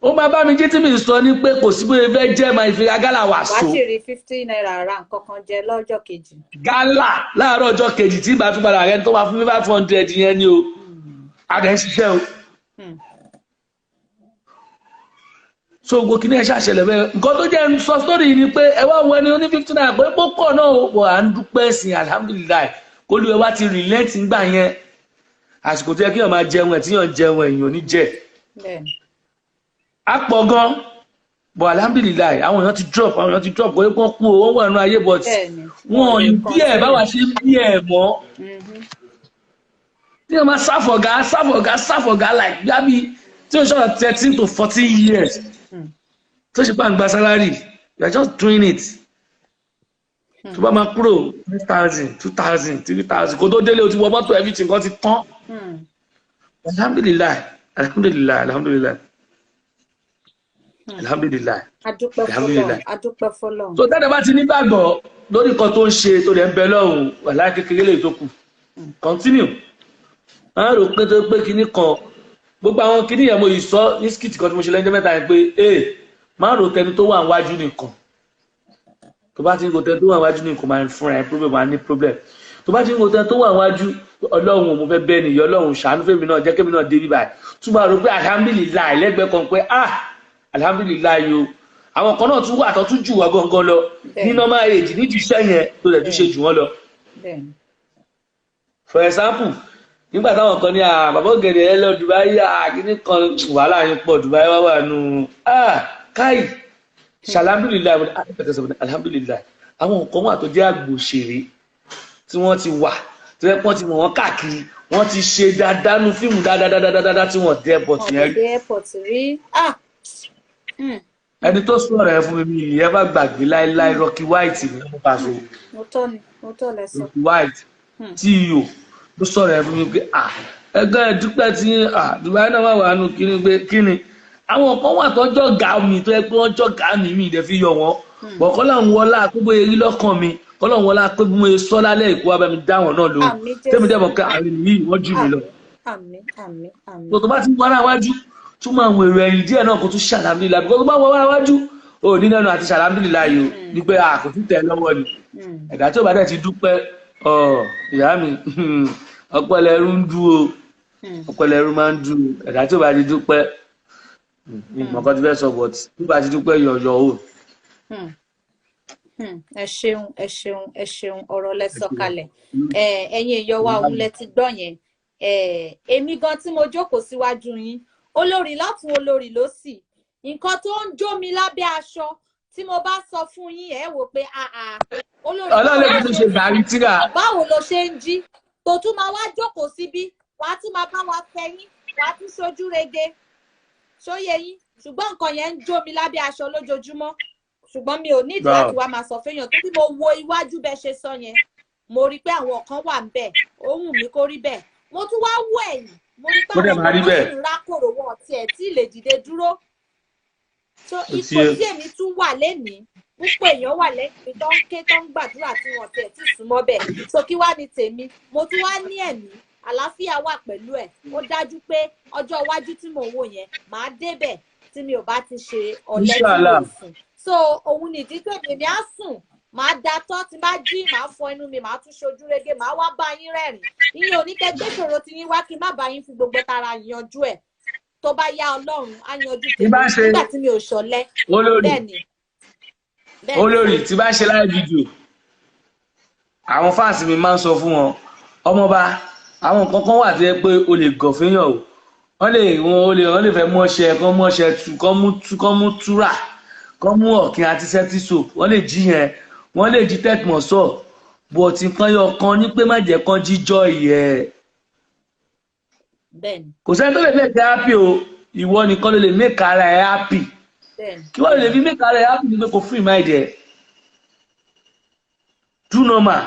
ó máa bá mi jí tí mi sọ ní pé kò sí bóyá fẹ́ jẹ́ máa fi gálà wà so. wá sì rí 50 naira ra nǹkan kan jẹ lọ́jọ́ kejì. gálà láàárọ̀ ọjọ́ kejì tí ìbá tún padà rẹ tó máa fún mi 500 yẹn ni o adẹ̀ ń ṣiṣẹ́ o. so gbogbo kìíní ẹ̀ ṣàṣẹlẹ̀ bẹ́ẹ̀ nǹkan tó jẹ́ sọ sórí ni pé ẹ wá wọ ẹni oní 50 naira pé pọ́kọ̀ náà wọ̀ à ń dúpẹ́ sí alhamdulilayi kó lè wá ti rìlẹ́ǹtì ńgbà yẹn àsìkò tó yẹ kí èèyàn máa jẹun ẹ̀ tí èèyàn jẹun èèyàn ò ní jẹ. a pọ̀ gan bọ̀ alhamdulilayi àwọn èèyàn ti drop kó lè kán kú owó wà nínú ayé but wọn ò ní bí ẹ̀ báwa ṣe ń bí ẹ̀ mọ́ tí èèyàn máa sáfọ̀gá like gbábí tí ó ṣọ́ra 13 to 14 years tó ṣe bá ń gba salary you are just doing it tó bá máa kúrò 5,000 2,000 3,000 kó tó délé o ti wọ mọ́tò everything kan ti tán alhamdulilayi adúpẹ́ fọ́lọ́run. so dáadáa bá ti nígbàgbọ́ lórí nǹkan tó ń ṣe tó lè ń bẹ lọ́hùn wàhálà kékeré lè tó kù continue máa rò pé tó pé kinní kan gbogbo àwọn kinní yẹn mo yìí sọ ní skit kan tí mo ṣe lẹ́jọ́ mẹ́ta yẹn pé máa rò tẹni tó wà níwájú nìkan tó bá ti ń rò tẹni tó wà níwájú nìkan máa ń fúnra ẹ̀ problem máa ní problem tó bá ti ń rò tẹni tó wà níwájú ọlọ́run mo fẹ́ bẹ́ẹ̀ nìyí ọlọ́run ṣàánú fèmí náà jẹ́ kémi náà dé bíbáyìí tún máa rò pé alhamdulilayi lẹ́gbẹ̀ẹ́ kan pé alhamdulilayi o àwọn kan náà tún wà tó tún jù wá gangan lọ ní normal age nídìí iṣẹ́ yẹn tó lè tún ṣe jù wọ́n lọ. for example nígbà táwọn kan ní bàbá Ọ̀gẹ̀dẹ̀ ẹ lọ Dubai kíní kan wàhálà yín pọ̀ Dubai wà wà nù káì ṣàlámdùlìláì alhamdulilayi àwọn nǹkan wà tó jẹ́ àgbò òṣèré tí wọ́n ti wà tí wọ́n ti mọ̀ wọ́n káàkiri wọ́n ti ṣe dáadáa nu fíìmù dáadáa tí wọ́n dé airport yẹn rí. ẹni tó sọ̀rọ̀ ẹ fún mi ìyẹn bá gbàgbé láéláé Rocky White ní ọmọ pàṣẹ. mo tọ́ lẹ́sọ̀. Rocky White CEO ló sọ̀rọ̀ ẹ fún mi pé ẹgbẹ́ ìdúpẹ́ tí Dubai náà wà wà nù kíni pé kíni àwọn kan wà tọ́jọ́ gà mí tó yẹ pé wọ́n jọ́ gà mí ìdẹ́ fi yọ wọ́n bọ̀ kọ́lá ń wọlá pé bóyá erí lọ́kàn mi kọ́lá ń wọlá pé bí mo sọ lálẹ́ ìkó wa bá mi dá wọn náà lò tẹ́mi dẹ́mọ̀ ká àrùn yìí wọ́n jù mí lọ. tó bá ti wọ́n ara wájú tún máa ń wèrè ẹ̀yìn díẹ̀ náà kó tún ṣàlámdìlá bí kò bá wọ́n ara wájú ò ní nánú àti ṣàlámdìlá yìí o ní pé kò tún tẹ̀ lọ́wọ́ ni ẹ̀dá tí ò bá dẹ̀ ti dúpẹ́ ìyá mi ọpẹlẹ ẹrú ń dúró ọpẹlẹ ẹrú máa ń dúró ẹ̀dá tí ò bá ti dúpẹ́ mọ̀kọ́ ti fẹ́ sọ but tí ò bá ti dúpẹ́ yọ̀yọ̀ o. ẹ ṣeun ọ̀rọ̀ lẹ sọ kalẹ̀ ẹ̀yin èèyàn wa òun lẹ ti gbọ́ yẹn èmi gan tí mo jókòó síwájú yín olórí lọ́tún olórí lósì nǹkan tó ń jó mi lábẹ́ aṣọ tí mo bá sọ fún yín ẹ wò pé olórí ọlọ́run tó ṣe gàrí tíra. báwo ló ṣe ń jí tó tún máa wá jókòó síbí wàá tún máa bá wa fẹ̀yìn wàá tún ṣojú rege ṣóyè yín ṣùgbọ́n nǹkan yẹn ń jó mi lábẹ́ aṣọ lójoojúmọ́ ṣùgbọ́n mi ò ní ìdí láti wá máa sọ fẹ́yàn tó bí mo wo iwájú bẹ́ẹ̀ ṣe sọ yẹn mo rí pé àwọn kan wà ń bẹ̀ ó wù mí kó rí bẹ́ẹ̀ mo tún wá wọ ẹ̀yìn mo rí pé àwọn kan ń rákòrò wọn tiẹ̀ tí lè dìde dúró so ipò tí èmi tún wà lénìí púpọ̀ èèyàn wà lẹ́yìn tó ń ké tó ń gbàdúrà tí wọ́n tiẹ̀ tí súnmọ́ bẹ̀ so kí wá ní tèmi mo tún wá ní ẹ̀mí àlàáfíà wà pẹ̀lú ẹ̀ ó dájú pé ọjọ́ iwájú tí mò ń wò yẹn màá débẹ̀ tí mi ò bá ti ṣe ọ̀lẹ́dúró sùn so òun nìdí tèmi mi á sùn màá da tọ́ tí bá jí màá fọ inú mi màá tún ṣojú rege màá wá bá yín rẹ́rìn ìyẹn oníkẹ́gbẹ́ ṣòro tí yín wá kí n má bá yín fi gbogbo tara yanjú ẹ̀ tó bá yá Ọlọ́run á yanjú tèmi nígbà tí mi ò ṣọ̀lẹ bẹ́ẹ̀ ni. olórí tí bá ṣe live video àwọn fáǹsì mi máa ń sọ fún wọn ọmọọba àwọn kankan wà tí ẹ pé o lè gàn fẹ́yàn o wọ́n lè fẹ́ mú ọṣẹ kán mú ọṣẹ kán mú túrà kán mú ọ̀kìn àti sẹ́tí soap wọ́n lè jí yẹn wọ́n lè jí tẹ́tmọ̀sọ̀ bọ̀tì kan yọ kan ní pé má jẹ́ kán jíjọ́ ìyẹ́ kò sẹ́ni tó lè make ẹ happy o ìwọ nìkan ló lè make ara ẹ happy kí wọ́n lè fi make ara ẹ happy ní pé kò free mind ẹ do normal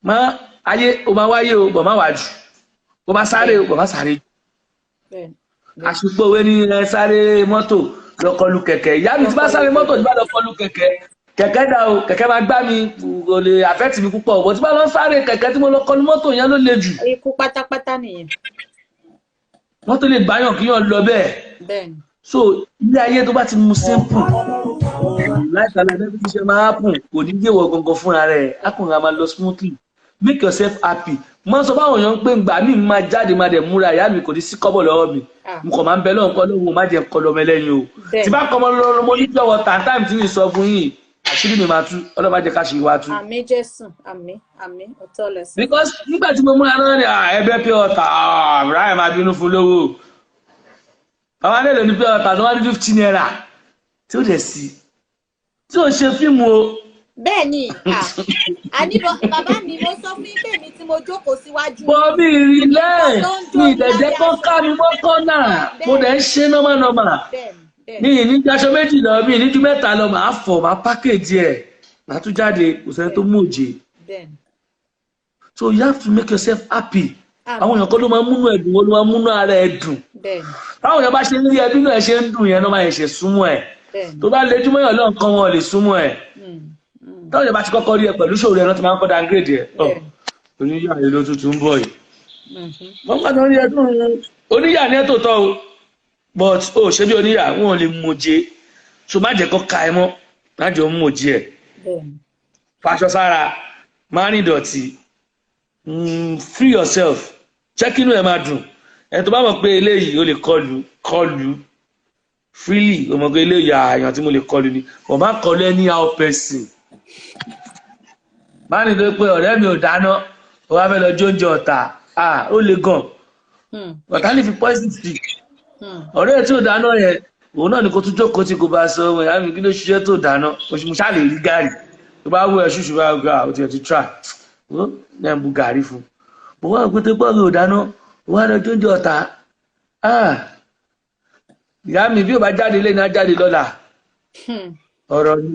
má ayé o máa wáyé o bọ̀ má wá jù o bá sáré o bọ̀ má sáré jù àṣùpọ̀ òwe ní ẹ sáré mọ́tò lọ́kọlù kẹ̀kẹ́ ìyá mi ti bá sáré mọ́tò ti bá lọ́kọlù kẹ̀kẹ́ dá o kẹ̀kẹ́ máa gbá mi kò lè affect mi púpọ̀ bọ̀ tí bá lọ sáré kẹ̀kẹ́ tí mo lọ́kọlù mọ́tò yẹn ló le jù. ikú pátápátá nìyẹn. mọ́tò lè báyàn kí yàn lọ bẹ́ẹ̀. so ilé ayé tó bá ti mu simple láìsàlẹ̀ ẹni tí ṣe máa happen kò ní gbéwọ̀ gangan fúnra rẹ̀ akùnrin máa lọ smoothly make yourself happy mo sọ fáwọn èèyàn pé ìgbà mi máa jáde máa dẹ̀ múra ìyá mi kò ní sí kọ́bọ̀ lọ́wọ́ mi mo kàn máa ń bẹ lọ́wọ́ nǹkan lóhùn má jẹ́ nǹkan lọ́mọ ẹlẹ́yin o tí bá kọ́ ọmọ lọ́rọ́ mo ní pé ọwọ́ tàǹtàǹ tí mi sọ fún yìí àṣírí mi máa tú ọlọ́mọ jẹ́ ká ṣe wá tú. àmín Jésù àmín ọ̀tọ̀ lẹ́sìn. because nígbà tí mo múra náà ni ẹbẹ pé ọ̀tà ráì máa bínú fún lówó àwọn alẹ́ ní pé ọ̀tà tó wá ní 15 naira tí ó dẹ̀ sí tí ó ṣe fíìmù o. bẹ́ẹ̀ ni àní bàbá mi mo sọ fún pé mi tí mo jókòó síwájú. bọ́ mi rí lẹ́ẹ̀ mi ìdẹ̀jẹ́ kọ́ ká mi mọ́ kọ́nà mo dẹ̀ ń ṣe nọ́mà. mi ní aṣọ méjì lọ mi ní ju mẹ́ta lọ màá fọ̀ màá pákéjì ẹ̀ màá tún jáde kò sẹ́ni tó mú òjé. so you have to make yourself happy. àwọn èèyàn kan ló máa ń múnú ẹ̀dùn wọn ló máa ń múnú ara ẹ̀ dùn. táwọn èèyàn bá ṣe ń rí ẹbí náà ṣe ń dùn yẹn náà máa ṣe súnmọ́ ẹ̀ tó bá lejú mọ́yàn lọ́n kan wọn lè súnmọ́ ẹ̀ táwọn èèyàn bá ti kọ́kọ́ rí ẹ pẹ̀lú ṣòro ẹ̀ náà ti máa ń kọ́ downgrade ẹ̀ oníyà ni ló tuntun ń bọ̀ yìí. wọ́n gbàdán rí ẹdún oníyà ní ẹ̀tọ́ tọ́ o but o ṣe bí oníyà wọn ò lè mọ̀jẹ́ so má jẹ́ kọ́ ka ẹ mọ́ má jẹ́ òun mọ̀jẹ́ ẹ̀ faṣọ sára má rìn dọ̀tí free yourself jẹ́ kínú ẹ̀ máa dùn ẹ̀ tó bá mọ̀ pé eléyìí o lè kọlù freely o mọ̀ pé eléyìí àyàn tí mo lè kọlù ni o má kọlù anyhow person má ní tó pé ọ̀rẹ́ mi ò dáná o wá fẹ́ lọ jóúnjẹ ọ̀tá ó le gan ọ̀tá lè fi poison sí ọ̀rẹ́ tí ò dáná yẹn òun náà ni kò tún jókòó tí kò bá sọ ọmọ ìyá mi kí ló ṣiṣẹ́ tó dáná mo ṣáà lè rí gàrí tó bá wú ẹ ṣùṣù bá gbà ó ti ẹ̀ ti try ó náà ń bu gàrí fún mo wá òpin tó pọ̀ mi ò dáná o wá lọ jóúnjẹ ọ̀tá ìyá mi bí ò bá jáde lé ní á jáde lọ́la ọ̀rọ̀ ni.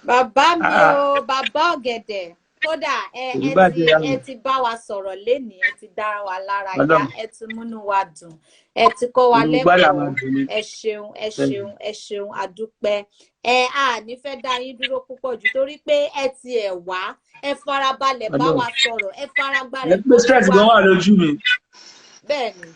bàbá mi o bàbá ọ̀gẹ̀dẹ̀ kódà ẹ ti bá wa sọ̀rọ̀ lénìí ẹ ti dára wa lára yá ẹ ti múnú wa dùn ẹ ti kọ́ wa lẹ́kọ̀ọ́ ẹ ṣeun àdúpẹ́ a ní fẹ́ dá yín dúró púpọ̀ jù torí pé ẹ ti ẹ̀ wá ẹ farabalẹ̀ bá wa sọ̀rọ̀ ẹ farabalẹ̀ bá wa sọ̀rọ̀. bẹ́ẹ̀ ni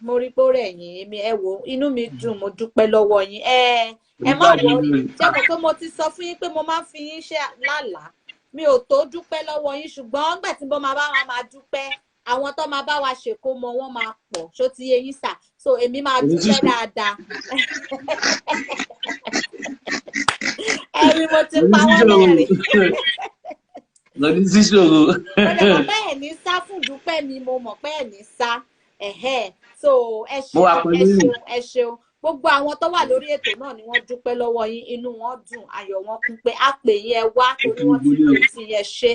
mo rí pé ó rẹ̀ yín èmi ẹ wò inú mi dùn mo dúpẹ́ lọ́wọ́ yín ẹ má wọrí ṣé mo pé mo ti sọ fún yín pé mo máa ń fi yín ṣe lálàá mi ò tó dúpẹ́ lọ́wọ́ yín ṣùgbọ́n nígbà tí mo máa bá wa máa dúpẹ́ àwọn tó máa bá wa ṣèkómọ wọn máa pọ̀ ṣó ti yé yín sà so èmi máa dúpẹ́ dáadáa ẹ̀rí mo ti pa wọ́n lẹ́rìn lọ́dún sí ṣòro. ọ̀dọ̀ pé ẹ̀ ní sá fún dúpẹ́ mi mo mọ̀ pé ẹ̀ ní sá so ẹ ṣeun gbogbo àwọn tó wà lórí ètò náà ni wọ́n dúpẹ́ lọ́wọ́ yín inú wọn dùn ayọ̀ wọn kún pé á pè yín ẹ wá torí wọ́n ti lè ti yẹn ṣe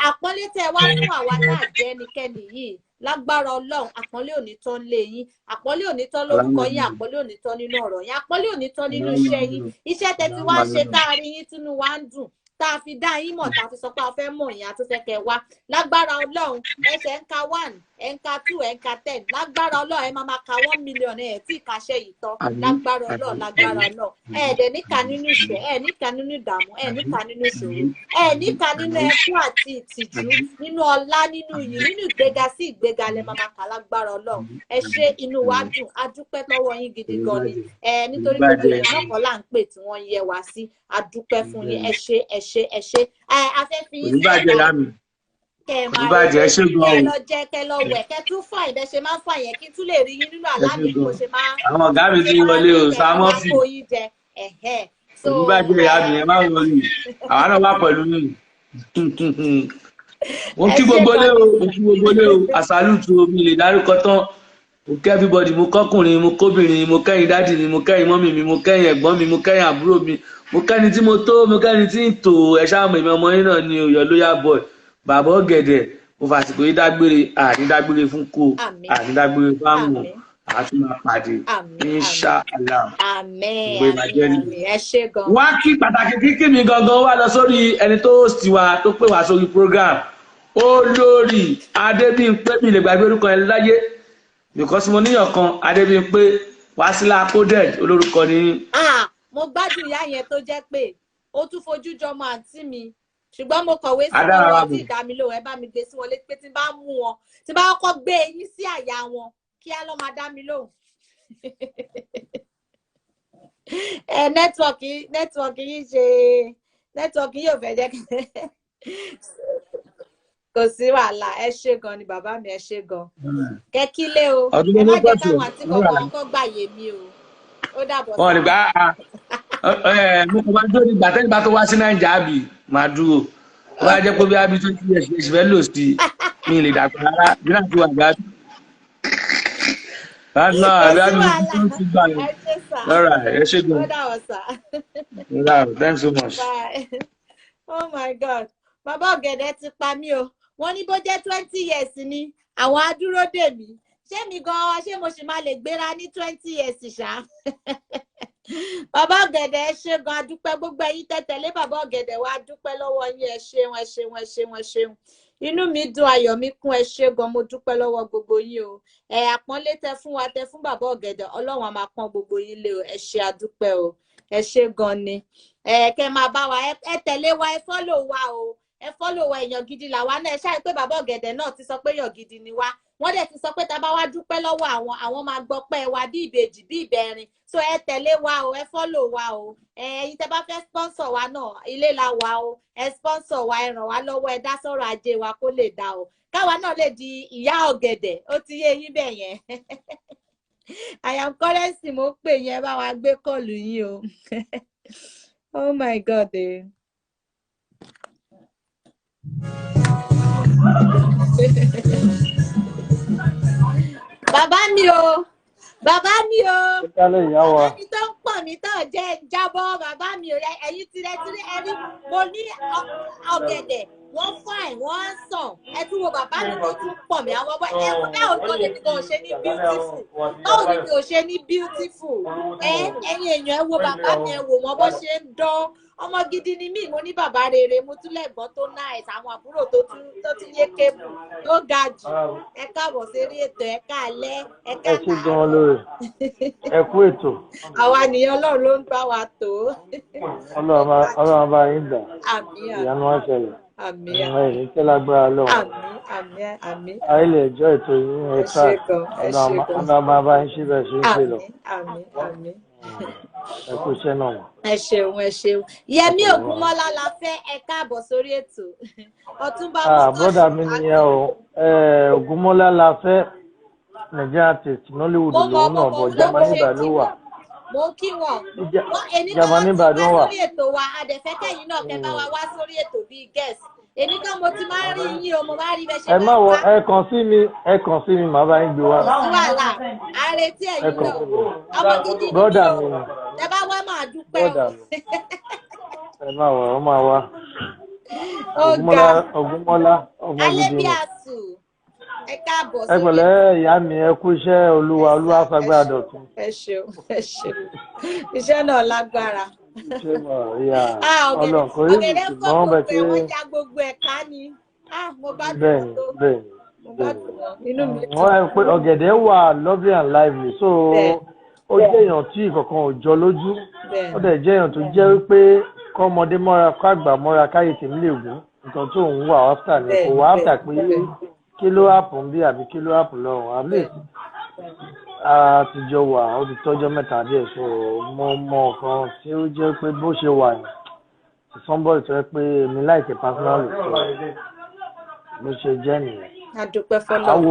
àpọ́nlé tẹ́ wá fún àwa náà jẹ́ ẹnikẹ́ni yìí lágbára Ọlọ́run àpọ́nlé òní tán lé yín àpọ́nlé òní tán lórúkọ yín àpọ́nlé òní tán nínú ọ̀rọ̀ yín àpọ́nlé òní tán nínú iṣẹ́ yín iṣẹ́ tẹ́ ti wá ṣe tá a rí yín tínú wa ń dùn tá a fi dá yín mọ̀ tá a fi sọ pé a fẹ́ mọ̀ yín àti fẹ́ kẹ́ wá lágbára Ọlọ́run ẹsẹ̀ ń ka 1 ẹ̀ ń ka 2 ẹ̀ ń ka 10 lágbára Ọlọ́run ẹ máa ka 1 million ẹ̀ tí ìkàṣẹ́ yìí tán lágbára Ọlọ́run lágbára Ọlọ́run ẹ̀ẹ́dẹ̀ níka nínú ìṣẹ́ ẹ̀ níka nínú ìdààmú ẹ̀ níka nínú ìṣòro ẹ̀ níka nínú ẹkún àti ìtìjú nínú ọlá nínú iyì nínú ìgbéga sí ìgbéga lẹ máa ka lágbára Ọlọ́run ẹ ṣe inú wa dùn a dúpẹ́ lọ́wọ́ yín gidi gan ni nítorí gbogbo èèyàn náà kọ́ là ń pè tí wọ́n yẹ wá sí a dúpẹ́ fún yín ẹ ṣe afẹ́fí yín kẹ lọ wẹ̀ kẹ tún fà ìbẹ ṣe máa ń fà yẹn kí tún lè rí yín nínú àlámì kò ṣe máa àwọn ọ̀gá mi ti wọlé o sámọ́fì oníbàjẹ́ ìyá mi ẹ má wọlé àwa náà wà pẹ̀lú mi mo kí gbogbo lé o mo kí gbogbo lé o àsálùtù mi lè dárúkọ tán mo kẹ́ everybody mo kọ́kùnrin mo kóbìnrin mo kẹ́yìn dádì mi mo kẹ́yìn mọ́mì mi mo kẹ́yìn ẹ̀gbọ́n mi mo kẹ́yìn àbúrò mi mo kẹ́ni tí mo tó mo kẹ́ni tí ń tò ẹ ṣáàmù èmi ọmọ yín náà ni Ọ̀yọ́ Loyal boy bàbá ọ̀gẹ̀dẹ̀ mo fàsìkò yìí dágbére àní dágbére fún kó àní dágbére fáwọn àti máa pàdé inshallah gbogbo ìbàjẹ́ ni. wá kí pàtàkì kíkì mi gangan wá lọ sórí ẹni tó host wa tó pè wá sórí program olórí Adébímpé mi lè gbàgbé orúkọ ẹ láyé because mo níyàn kan Adébímpé Wásílà coded olórúkọ ní. mo gbádùn ìyá yẹn tó jẹ́ pé ó tún fojú jọmọ àǹtí mi ṣùgbọ́n mo kọ̀wé sí wọn tí ìdámilò ẹ bá mi gbé sí wọn létí pé tí bá mú wọn tí bá kọ́kọ́ gbé eyín sí àyà wọn kí á lọ máa dá mi lóhùn. nẹ́tíwọ̀kì yìí ò fẹ́ jẹ́ kí kò sí wàhálà ẹ ṣé gan ni bàbá mi ẹ ṣé gan kẹkílé o ẹ má jẹ́ káwọn àti kọ̀ọ̀kan kọ́ gbàyè mi o ó dàbọ̀ sí. wọn nígbà mo kò máa dúró nígbà tẹ́lẹ̀ bá tó wá sí Nàìjíríà bì máa dúró ó bá jẹ́ pé bí abí 20 years ṣe fẹ́ lò sí mi lè dàgbà rárá bí náà ti wà gbà. That's not. All right. It should go. Thanks so much. Bye. Oh my God. Bàbá ọ̀gẹ̀dẹ̀ ti pa mí o. Wọ́n ní bó jẹ́ 20 years ni àwọn adúró dè mí. Ṣé mi gan-an ṣé mo sì máa lè gbéra ní 20 years ṣá? Bàbá ọ̀gẹ̀dẹ̀ ẹ ṣé gan adúpẹ́ gbogbo ẹ̀yin tẹ̀tẹ̀lé bàbá ọ̀gẹ̀dẹ̀ wa dúpẹ́ lọ́wọ́ yín ẹ ṣeun ẹ ṣeun ẹ ṣeun ẹ ṣeun. Inú mi dùn ayọ̀ mi kún ẹ ṣé gan mo dúpẹ́ lọ́wọ́ gbogbo yín o. Àpọ́nlé tẹ fún wa tẹ fún bàbá ọ̀gẹ̀dẹ̀ Ọlọ́run á máa pọ́n gbogbo yín lé o ẹ ṣé adúpẹ́ o ẹ ṣé gan ni. Kẹ́ máa bá wa ẹ tẹ̀lé wa ẹ fọ́lò wa o ẹ fọ́lò wa èèyàn gidi làwa náà ẹ ṣáà pé bàbá ọ̀gẹ̀dẹ̀ náà ti sọ pé èèyàn gidi ni wá wọ́n dẹ̀ ti sọ pé tá a bá wá dúpẹ́ lọ́wọ́ àwọn máa gbọ́ pẹ́ wa bí ìbejì bí ìbẹ̀rin so ẹ tẹ̀lé wa o ẹ fọ́lò wa o ẹ̀yin tẹ́ bá fẹ́ sponsor wa náà ilé la wa o ẹ sponsor wa ẹ ràn wá lọ́wọ́ ẹ dá sọ̀rọ̀ ajé wa kó lè dá o káwa náà lè di ìyá ọ̀gẹ̀dẹ̀ ó ti yé yín bẹ́ẹ̀ yẹn I am currency mo pè yẹn bá wa gbé kọ́ọ̀lù yín o oh my God bàbá mi o bàbá mi o bàbá mi tó ń pọ̀ mí tó jẹ́ jábọ́ bàbá mi o ẹ̀yin tirẹ̀ ẹni mo ní ọ̀gẹ̀dẹ̀ wọ́n fine wọ́n sàn ẹ tún wo bàbá mi tó tún pọ̀ mí àwọn ọmọ ẹ wọ́n bẹ́ẹ̀ òun lè ní kò ṣe ní beautiful báwo ni kò ṣe ní beautiful ẹ̀yin èèyàn ẹ wo bàbá mi ẹ wò wọ́n bó ṣe ń dán ọmọ gidi ni mí mo ní bàbá rere mo tún lẹ́gbọ́n tó nice àwọn àbúrò tó tún yé kébù tó ga jù ẹ káàbọ̀ sórí ètò ẹ káalẹ́ ẹ káàlẹ́. ẹ ṣe gan-an lóore ẹ kú ètò. àwa nìyẹn Ọlọ́run ló ń bá wa tó. Ọlọ́run bá yín gbà ìyanu wá ṣẹlẹ̀ ìmọ̀ ẹ̀yìn tẹ́ lágbára lọ́wọ́. àmín. ayé ẹjọ́ ètò yìí ẹ ká ọlọ́run bá yín síbẹ̀ ṣe ń ṣe lọ. àmín. ẹ kú iṣẹ́ náà. ẹ ṣeun Yẹmí Ògúnmọ́lá la fẹ́ ẹ káàbọ̀ sórí ètò Ọ̀túnba bọ́dà mi nìyẹn o Ògúnmọ́lá la fẹ́ Nigeria artist Nollywood lòun náà bọ̀ Germany bá ló wà. mo kí wọn Germany bá ló wà. sórí ètò wa adẹ̀fẹ́kẹ́yìn náà kẹ́ bá wa wá sórí ètò bíi guest èmi kan mo ti máa ń rí yín o mo máa rí bẹ́ẹ̀ ṣe máa wá. ẹ kàn sí mi màá bá yín gbé wá. wàhálà àrètí ẹ̀yin náà ọmọ gidi ni bọ́dà mi ni. ẹ bá wá máa dúpẹ́ o. ẹ máa wà ó máa wá. Ògúnmọ́lá ọmọ gidi ni. Alẹ́bíàsù ẹ káàbọ̀ sí. ẹ pẹ̀lẹ́ ìyá mi ẹ kú iṣẹ́ olúwa fagbára dọ̀tun. ẹ ṣeun iṣẹ́ náà lágbára. Ọlọ́run kò rí ìṣùgbọ́n bẹ tí wọ́n já gbogbo ẹ̀ka ni mo bá dùn tó inú mi dùn. wọ́n ẹ pé ọ̀gẹ̀dẹ̀ wà lovely and lively so ó jẹ́ èèyàn tí ìkọ̀kan ò jọ lójú ó dẹ̀ jẹ́ èèyàn tó jẹ́ wípé kọ́mọdé mọ́ra kó àgbà mọ́ra káyé tèmi lè gùn nǹkan tó ń wà áfítà ni kò wá áfítà pé kí ló hàpùn bí àbí kí ló hàpùn lọ́rùn at least àtijọ́ wà ó ti tọ́jọ́ mẹ́ta díẹ̀ so mo mọ nǹkan tí ó jẹ́ pé bó ṣe wà ní somebody tó yẹ pé èmi láìsí personally so bó ṣe jẹ́ nìyẹn. adúpẹ́ fọlọ́. àwo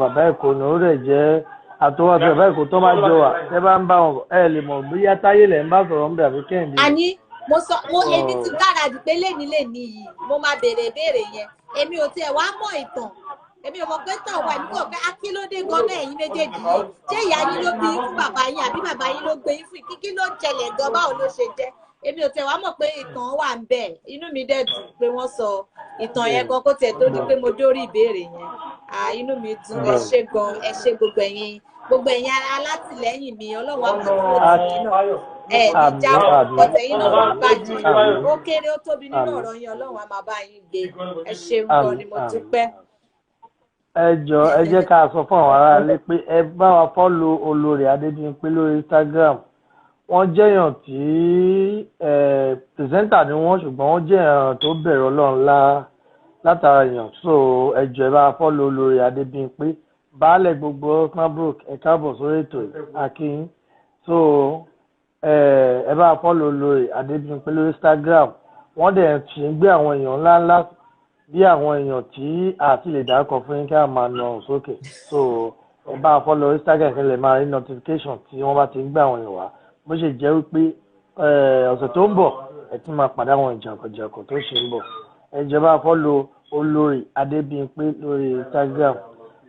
bàbá Èkó ni ó rẹ̀ jẹ́ àtọwọ́ bàbá Èkó tó máa jọ wà tẹ́ bá ń bá wọn ẹ lè mọ̀ bóyá Táyé lẹ̀ ń bá sọ̀rọ̀ ń bẹ̀ àbí Kẹ́hìndé. àní èmi ti gbáradì pé léni yìí mo máa béèrè ìbéèrè yẹn èmi ò tiẹ̀ wá mọ̀ ìtàn èmi ò mọ̀ pé tàn wà nígbà pé akílódé gan-an ẹ̀yin méjèèjì yìí ṣé ìyá yín ló bí fún bàbá yín àbí bàbá yín ló gbé yín fún kíkí ló ṣẹlẹ̀ gan báwo ló ṣe jẹ́ èmi ò tiẹ̀ wá mọ̀ pé ìtàn wà ń bẹ̀ inú mi dẹ̀ dùn pé wọ́n sọ ìtàn yẹn gan kó tiẹ̀ tó di pé mo dórí ìbéèrè yẹn inú mi dùn ẹ ṣé gan ẹ ṣé gbogbo ẹ̀yin alátìlẹ́yìn mi Ọlọ́run á máa dúró tì yín náà ní jáwọ́ ọ̀tẹ̀yìn náà wọ́n bàjẹ́ ó kéré ó tóbi nínú ọ̀rọ̀ yín Ọlọ́run á máa bá yín gbé ẹ ṣeun gan ni mo dúpẹ́. ẹ jọ̀ọ́ ẹ jẹ́ ká sọ fún àwọn aráalé pé ẹ bá wa fọ́lò Olórí Adébímpé lórí Instagram wọ́n jẹ́yàn tí pìrìsẹ́ńtà ni wọ́n ṣùgbọ́n wọ́n jẹ́ èèyàn tó bẹ̀rù Ọlọ́run látara èèyàn so ẹ jọ̀ọ́ ẹ bá wa fọ́lò Olórí Adébímpé baálẹ̀ gbogbo Osnabrück ẹ káàbọ̀ sórí ètò akínyìn so ẹ bá fọ́lọ̀ Olórí Adébímpé lórí Instagram wọ́n dẹ̀ ti ń gbé àwọn èèyàn ńláńlá bí àwọn èèyàn tí àti lè dárúkọ fún yín kí a máa nà sókè so ẹ bá fọ́lọ̀ Instagram kí lè máa rí notification tí wọ́n bá ti ń gbé àwọn èèyàn wá bó ṣe jẹ́ wípé ọ̀sẹ̀ tó ń bọ̀ ẹ ti máa pàdé àwọn ìjànkọ̀jànkọ̀ tó ṣe ń bọ̀ ẹ jẹ́ bá fọ́lọ̀ Olórí Adébímpé lórí Instagram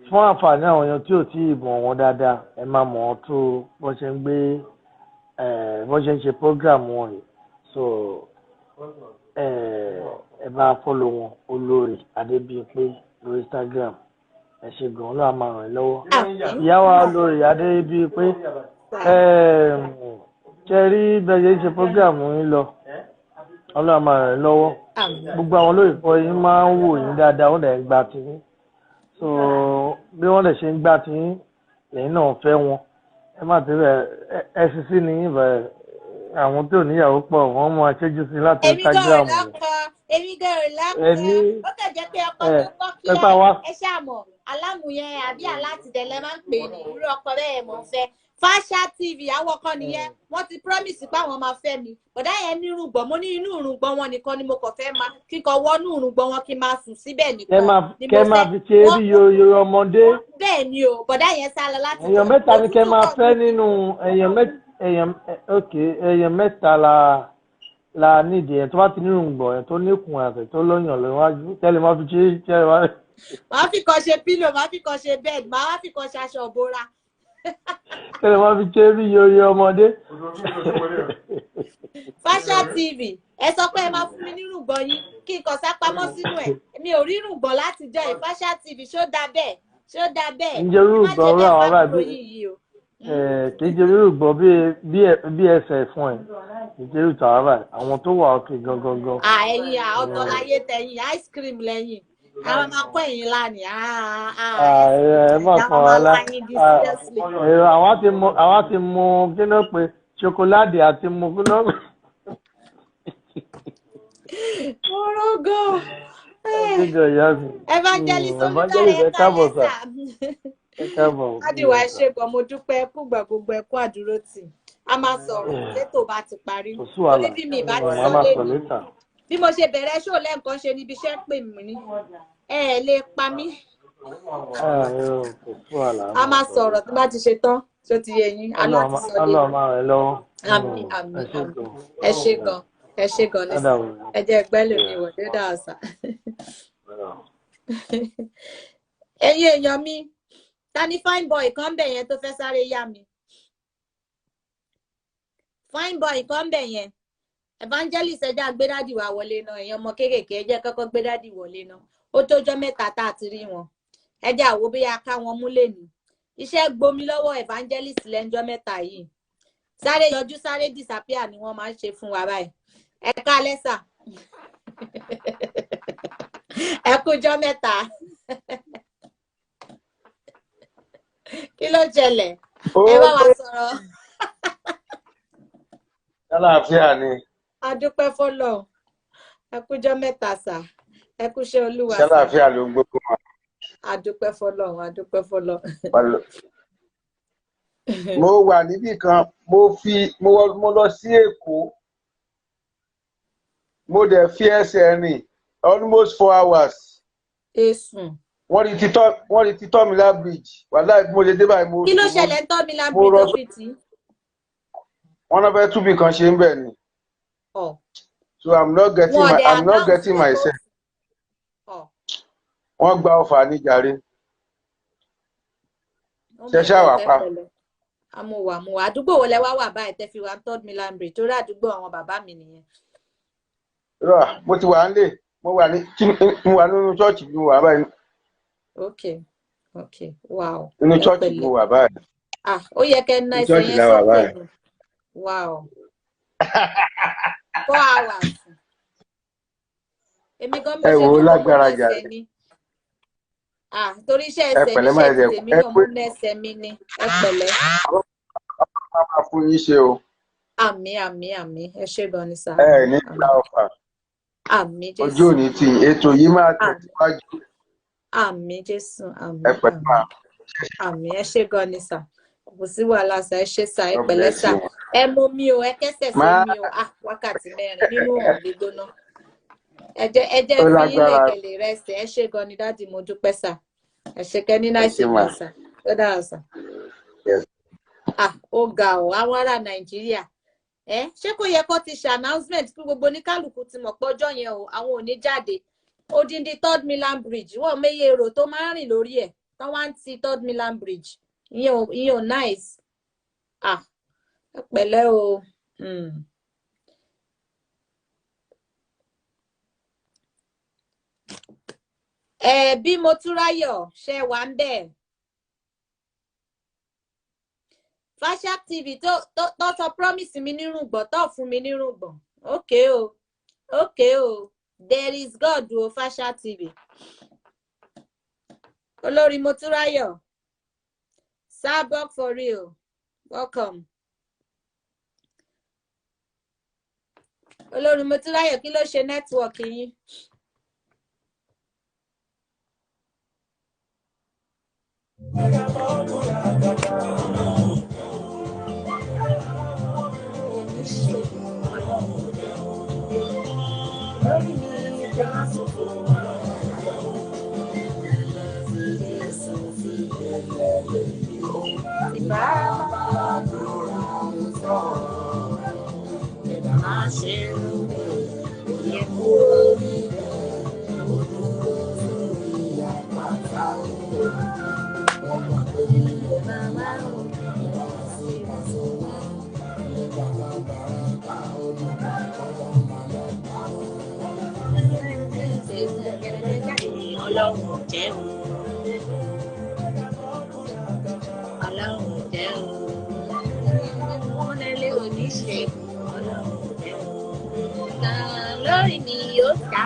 fún àǹfààní àwọn èèyàn tí ò tí ì mọ̀ wọn dáadáa ẹ máa mọ̀ ọ́ tó bó ṣe ń gbé bó ṣe ń ṣe program wọn yìí so ẹ bá fọ́lọ̀ wọn Olórí Adébímpé lórí Instagram ẹ ṣe gan-an ló máa ràn yín lọ́wọ́ ìyá wa Olórí Adébímpé ṣe rí bẹ́ẹ̀ ṣe ń ṣe program yín lọ Ọlọ́run máa ràn yín lọ́wọ́ gbogbo àwọn olóyìnbó yín máa ń wò yín dáadáa wọ́n dẹ̀ ń gbà tí yín so bí wọ́n lè ṣe ń gbà tí lẹ́yìn náà fẹ́ wọn ẹ má ti rẹ̀ ẹ̀sìn sí ni ìbẹ̀rẹ̀ àwọn tó níyàwó pọ̀ wọ́n mú aṣẹ́jú sí láti Instagram. èmi gẹ̀rẹ̀ lápẹ́ ó kẹ̀jẹ́ pé ọkọ tó kọ́ kí ẹ ṣàmọ̀ alámùyẹ àbí alátìdẹ́lẹ́ máa ń pè ní irú ọkọ bẹ́ẹ̀ mọ̀ fẹ́ Fasha TV àwọn kan nìyẹn wọ́n ti promise pé àwọn máa fẹ́ mi bọ̀dá yẹn ní irùngbọ̀n mo ní inú irùngbọ̀n wọn nìkan ni mo kàn fẹ́ máa kíkọ wọnú irùngbọ̀n wọn kí n máa sùn síbẹ̀ nìkan ni mo fẹ́ kẹ́ máa fi ṣe eré yoyo ọmọdé. bẹ́ẹ̀ ni o bọ̀dá yẹn sá lọ láti. èèyàn mẹ́ta ni kẹ́ máa fẹ́ nínú èèyàn mẹ́ta la nídìí ẹ̀ tó bá ti ní irùngbọ̀n ẹ̀ tó níkùn àtẹ̀ tó lọ́yàn lọ́wájú tẹ́lẹ̀ máa fi ṣe é wá. màá fi kàn ṣe pílò màá fi kàn ṣe bẹ́ẹ̀dì màá fi kàn ṣe aṣọ òbora. tẹ́lẹ̀ máa fi ṣe eré yoyo ọmọdé. Fasha TV ẹ sọ pé ẹ máa fún mi ní irùngbọ̀n yín kí n kàn sápamọ́ sínú ẹ̀ mi ò rí irùngbọ̀n láti jọ ẹ̀ Fasha TV ṣó dáa bẹ́ẹ̀ ǹjẹ́ irùngbọ̀n rẹ̀ àwọn ará bí kì í ṣe irùngbọ̀n bí ẹsẹ̀ fún ẹ̀ kì í ṣe irùtọ̀ ara àwọn tó wà òkè gangan. ẹ̀yin ọ̀tọ̀ láyé tẹ̀yìn ice cream lẹ́yìn àwọn máa kọ́ ẹ̀yin lánìí. ẹ má kàn án lá àwa ti mu kí ló pe ṣokoláàdì àti mu kí ló pe. Morogo. Evangelist Olùdarí ẹ káàbọ̀ sà. Ẹ káàbọ̀. Adìwà ẹ ṣé gan mo dúpẹ́ fúngbà gbogbo ẹkú àdúró tì. A máa sọ̀rọ̀ létò bá ti parí. Orí bí mi ìbá ti sọ lé. Bí mo ṣe bẹ̀rẹ̀ ṣó lẹ́ǹkan ṣe níbi iṣẹ́ pè mí ní. Ẹ lè pa mí. A máa sọ̀rọ̀ tí bá ti ṣe tán tó ti yẹ yín. Ọlọ́run máa rẹ̀ lọ́wọ́. Àmín. Ẹ ṣé gan. Ẹ ṣé gan ní sí ẹ jẹ́ ẹgbẹ́ lómi ìwọ̀ tó dáa sà. ẹ̀yin èèyàn mi ta ni fine boy kan bẹ̀ yẹn tó fẹ́ sáré yá mi fine boy kan bẹ̀ yẹn Evangelist ẹja gbé dádì wá wọlé náà èèyàn ọmọ kéékèèké ẹ jẹ́ kọ́kọ́ gbé dádì wọlé náà ó tójọ́ mẹ́ta tá a ti rí wọn ẹja àwo bí a ká wọn mú lẹ́nu iṣẹ́ gbomi lọ́wọ́ Evangelist lẹ́njọ́ mẹ́ta yìí sáré yọjú sáré disappear ni wọ́n máa ń ṣe fún wa báyìí. Ẹ káalẹ́ sà. Ẹ kújọ́ mẹ́ta. Kí ló ṣẹlẹ̀? Ẹ bá wa sọ̀rọ̀. Àlàáfíà ni. A dúpẹ́ fọ́lọ́run. Ẹ kújọ́ mẹ́ta sà. Ẹ kúṣẹ́ Olúwa. Àlàáfíà ló ń gbogbo wa. A dúpẹ́ fọ́lọ́run, a dúpẹ́ fọ́lọ́run. Mo wà níbì kan, mo lọ sí Èkó. Mo dẹ̀ fi ẹsẹ̀ rìn almost 4 hours. Èsùn. Wọ́n rí ti Tọ́mìlá bridge. Wàláhì mo lè dé báyìí mo. Kí ló ṣẹlẹ̀ Tọ́mìlá bridge tó fi tì? Wọ́n náà fẹ́ túbì kan ṣe ń bẹ̀ ni. Oh. So I'm not getting myself. Oh. Wọ́n gba ọfà ní jàre. Ṣẹ̀ṣẹ̀ wà pa. Àmúwà àdúgbò wo lẹ wà báyìí tẹ́ fi wá 3rd Milan Bridge torí àdúgbò àwọn bàbá mi nìyẹn. Mo ti wà nílé, mo wà nínú chọ́ọ̀chì mi wà báyìí. Okay. Wow. Nínú chọ́ọ̀chì mi wà báyìí. Ó yẹ kẹ́ ná ẹsẹ̀ yẹn sókè. Wow. 4 hours. Èmi gan mi ṣe ní lágbára jà. Torí iṣẹ́ ẹsẹ̀ mi ṣe ti tèmi náà mú ẹsẹ̀ mi ní ẹ pẹ̀lẹ́. Máa fún yín ṣe o. Àmín. Ẹ ṣé gan ni sà. Ní ìgbà ọ̀fà. Àmín Jésù. Ojú òní tí ètò yìí máa tẹ̀síwájú. Àmín Jésù. Ẹ pẹ̀lú máa. Àmín ẹ ṣé gan ni sà. Kò sí wàhálà sà, ẹ ṣé sà, ẹ pẹ̀lẹ́ sà. Ẹ mú mi o, ẹ kẹ́sẹ̀ sí mi o. Wákàtí 4 nínú òun gbígbóná. Ẹ jẹ́ fi ilé ìkẹlẹ̀ rẹ̀ sẹ̀, ẹ ṣé gan ni dáàdì mo dúpẹ́ sà. Ẹ ṣé kẹ́ ní náìsì máa sà. Ó dára sà. Ó ga ọ́ àwọn ará Nàìjíríà. Ṣé kò yẹ kó ti ṣe announcement fún gbogbo oníkálukú tí mọ̀ pọ́jọ́ yẹn o, àwọn ò ní jáde. Odindi 3rd Milan Bridge, wọ́n méye èrò tó máa ń rìn lórí ẹ̀. Tán wá ń ti 3rd Milan Bridge. Ìyẹn ò nice. Ẹ pẹ̀lẹ́ o. Bí mo tún ráyọ̀ ṣe wà ń bẹ̀. Fashak TV tó sọ promise mi nírùngbọ̀n tó fún mi nírùngbọ̀n. Okay o. There is God o Fashak TV. Olórí Motúráyọ̀. Sabok for real. Welcome. Olórí Motúráyọ̀ kí ló ṣe network yín? Lórí mi yóò dá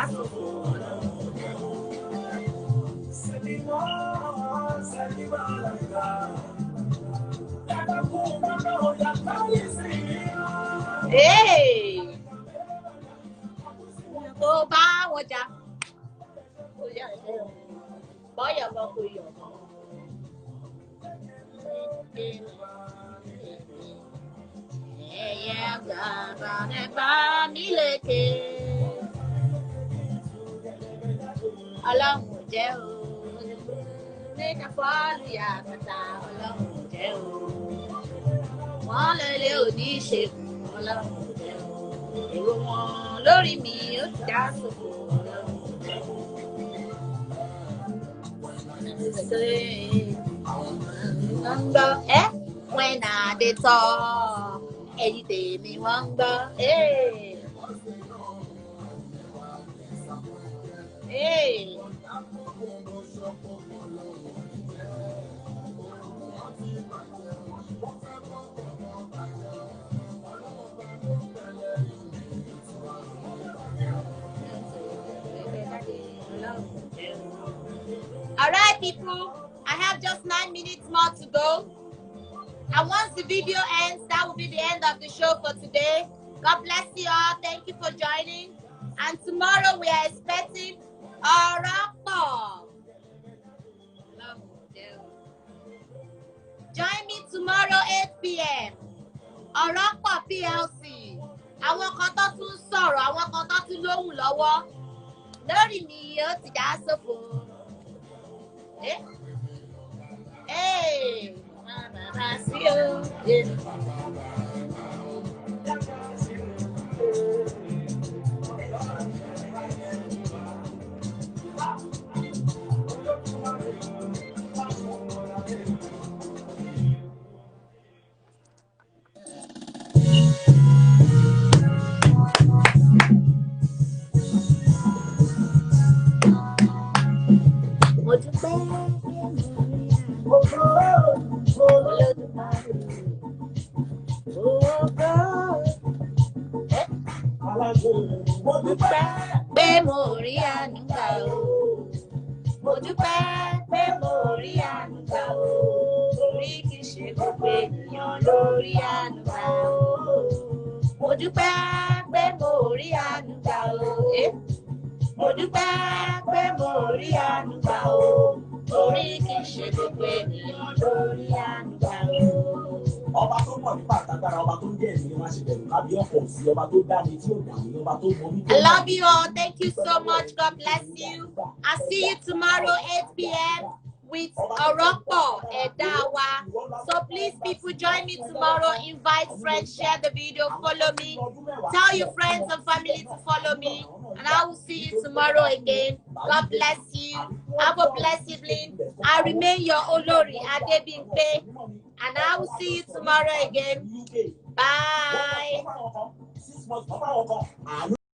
tó bá wọn jà bọ́yọ̀ bọ́ kò yọ̀ ẹ̀yẹ gbàgbà nípa mílẹ̀kẹ́ ọlọ́run jẹ́ o nígbà fọ́ọ̀lù yàtọ̀tà ọlọ́run jẹ́ o wọ́n lélẹ̀ oníṣègùn ọlọ́run jẹ́ o èrò wọn lórí mi ó ti dá sòfò ọlọ́run jẹ́ o. When I dey talk, anything me want go. Hey. All right, people, I have just 9 minutes more to go. And once the video ends, that will be the end of the show for today. God bless you all. Thank you for joining. And tomorrow we are expecting Oracle. Join me tomorrow 8 p.m. Oracle PLC. Àwọn kan tó tún sọ̀rọ̀, àwọn kan tó tún lóhùn lọ́wọ́. Lórí mi ó ti dá sófo. Hey. See you. mo dúpẹ́ pé mo rí àánú gbà o. Mo dúpẹ́ pé mo rí àánú gbà o. Torí kìí ṣe gbogbo ènìyàn ló rí àánú gbà o. Mo dúpẹ́ pé mo rí àánú gbà o. Mo dúpẹ́ pé mo rí àánú gbà o. Torí kìí ṣe gbogbo ènìyàn ló rí àánú gbà o. Ọba tó mọ̀ nípa àtàgbára, ọba tó ń jẹ́ ènìyàn má ṣe bẹ̀rù kábí ọkọ̀ sí ọba tó dá ní tí ó dà ní ọba tó mọ nípa. I love you all. Thank you so much. God bless you. I'll see you tomorrow 8 p.m. with Oropo Edawa. So please, people, join me tomorrow. Invite friends, share the video, follow me. Tell your friends and family to follow me. And I will see you tomorrow again. God bless you. Have a blessed evening. I remain your Olori Adebimpe. And I will see you tomorrow again. Bye.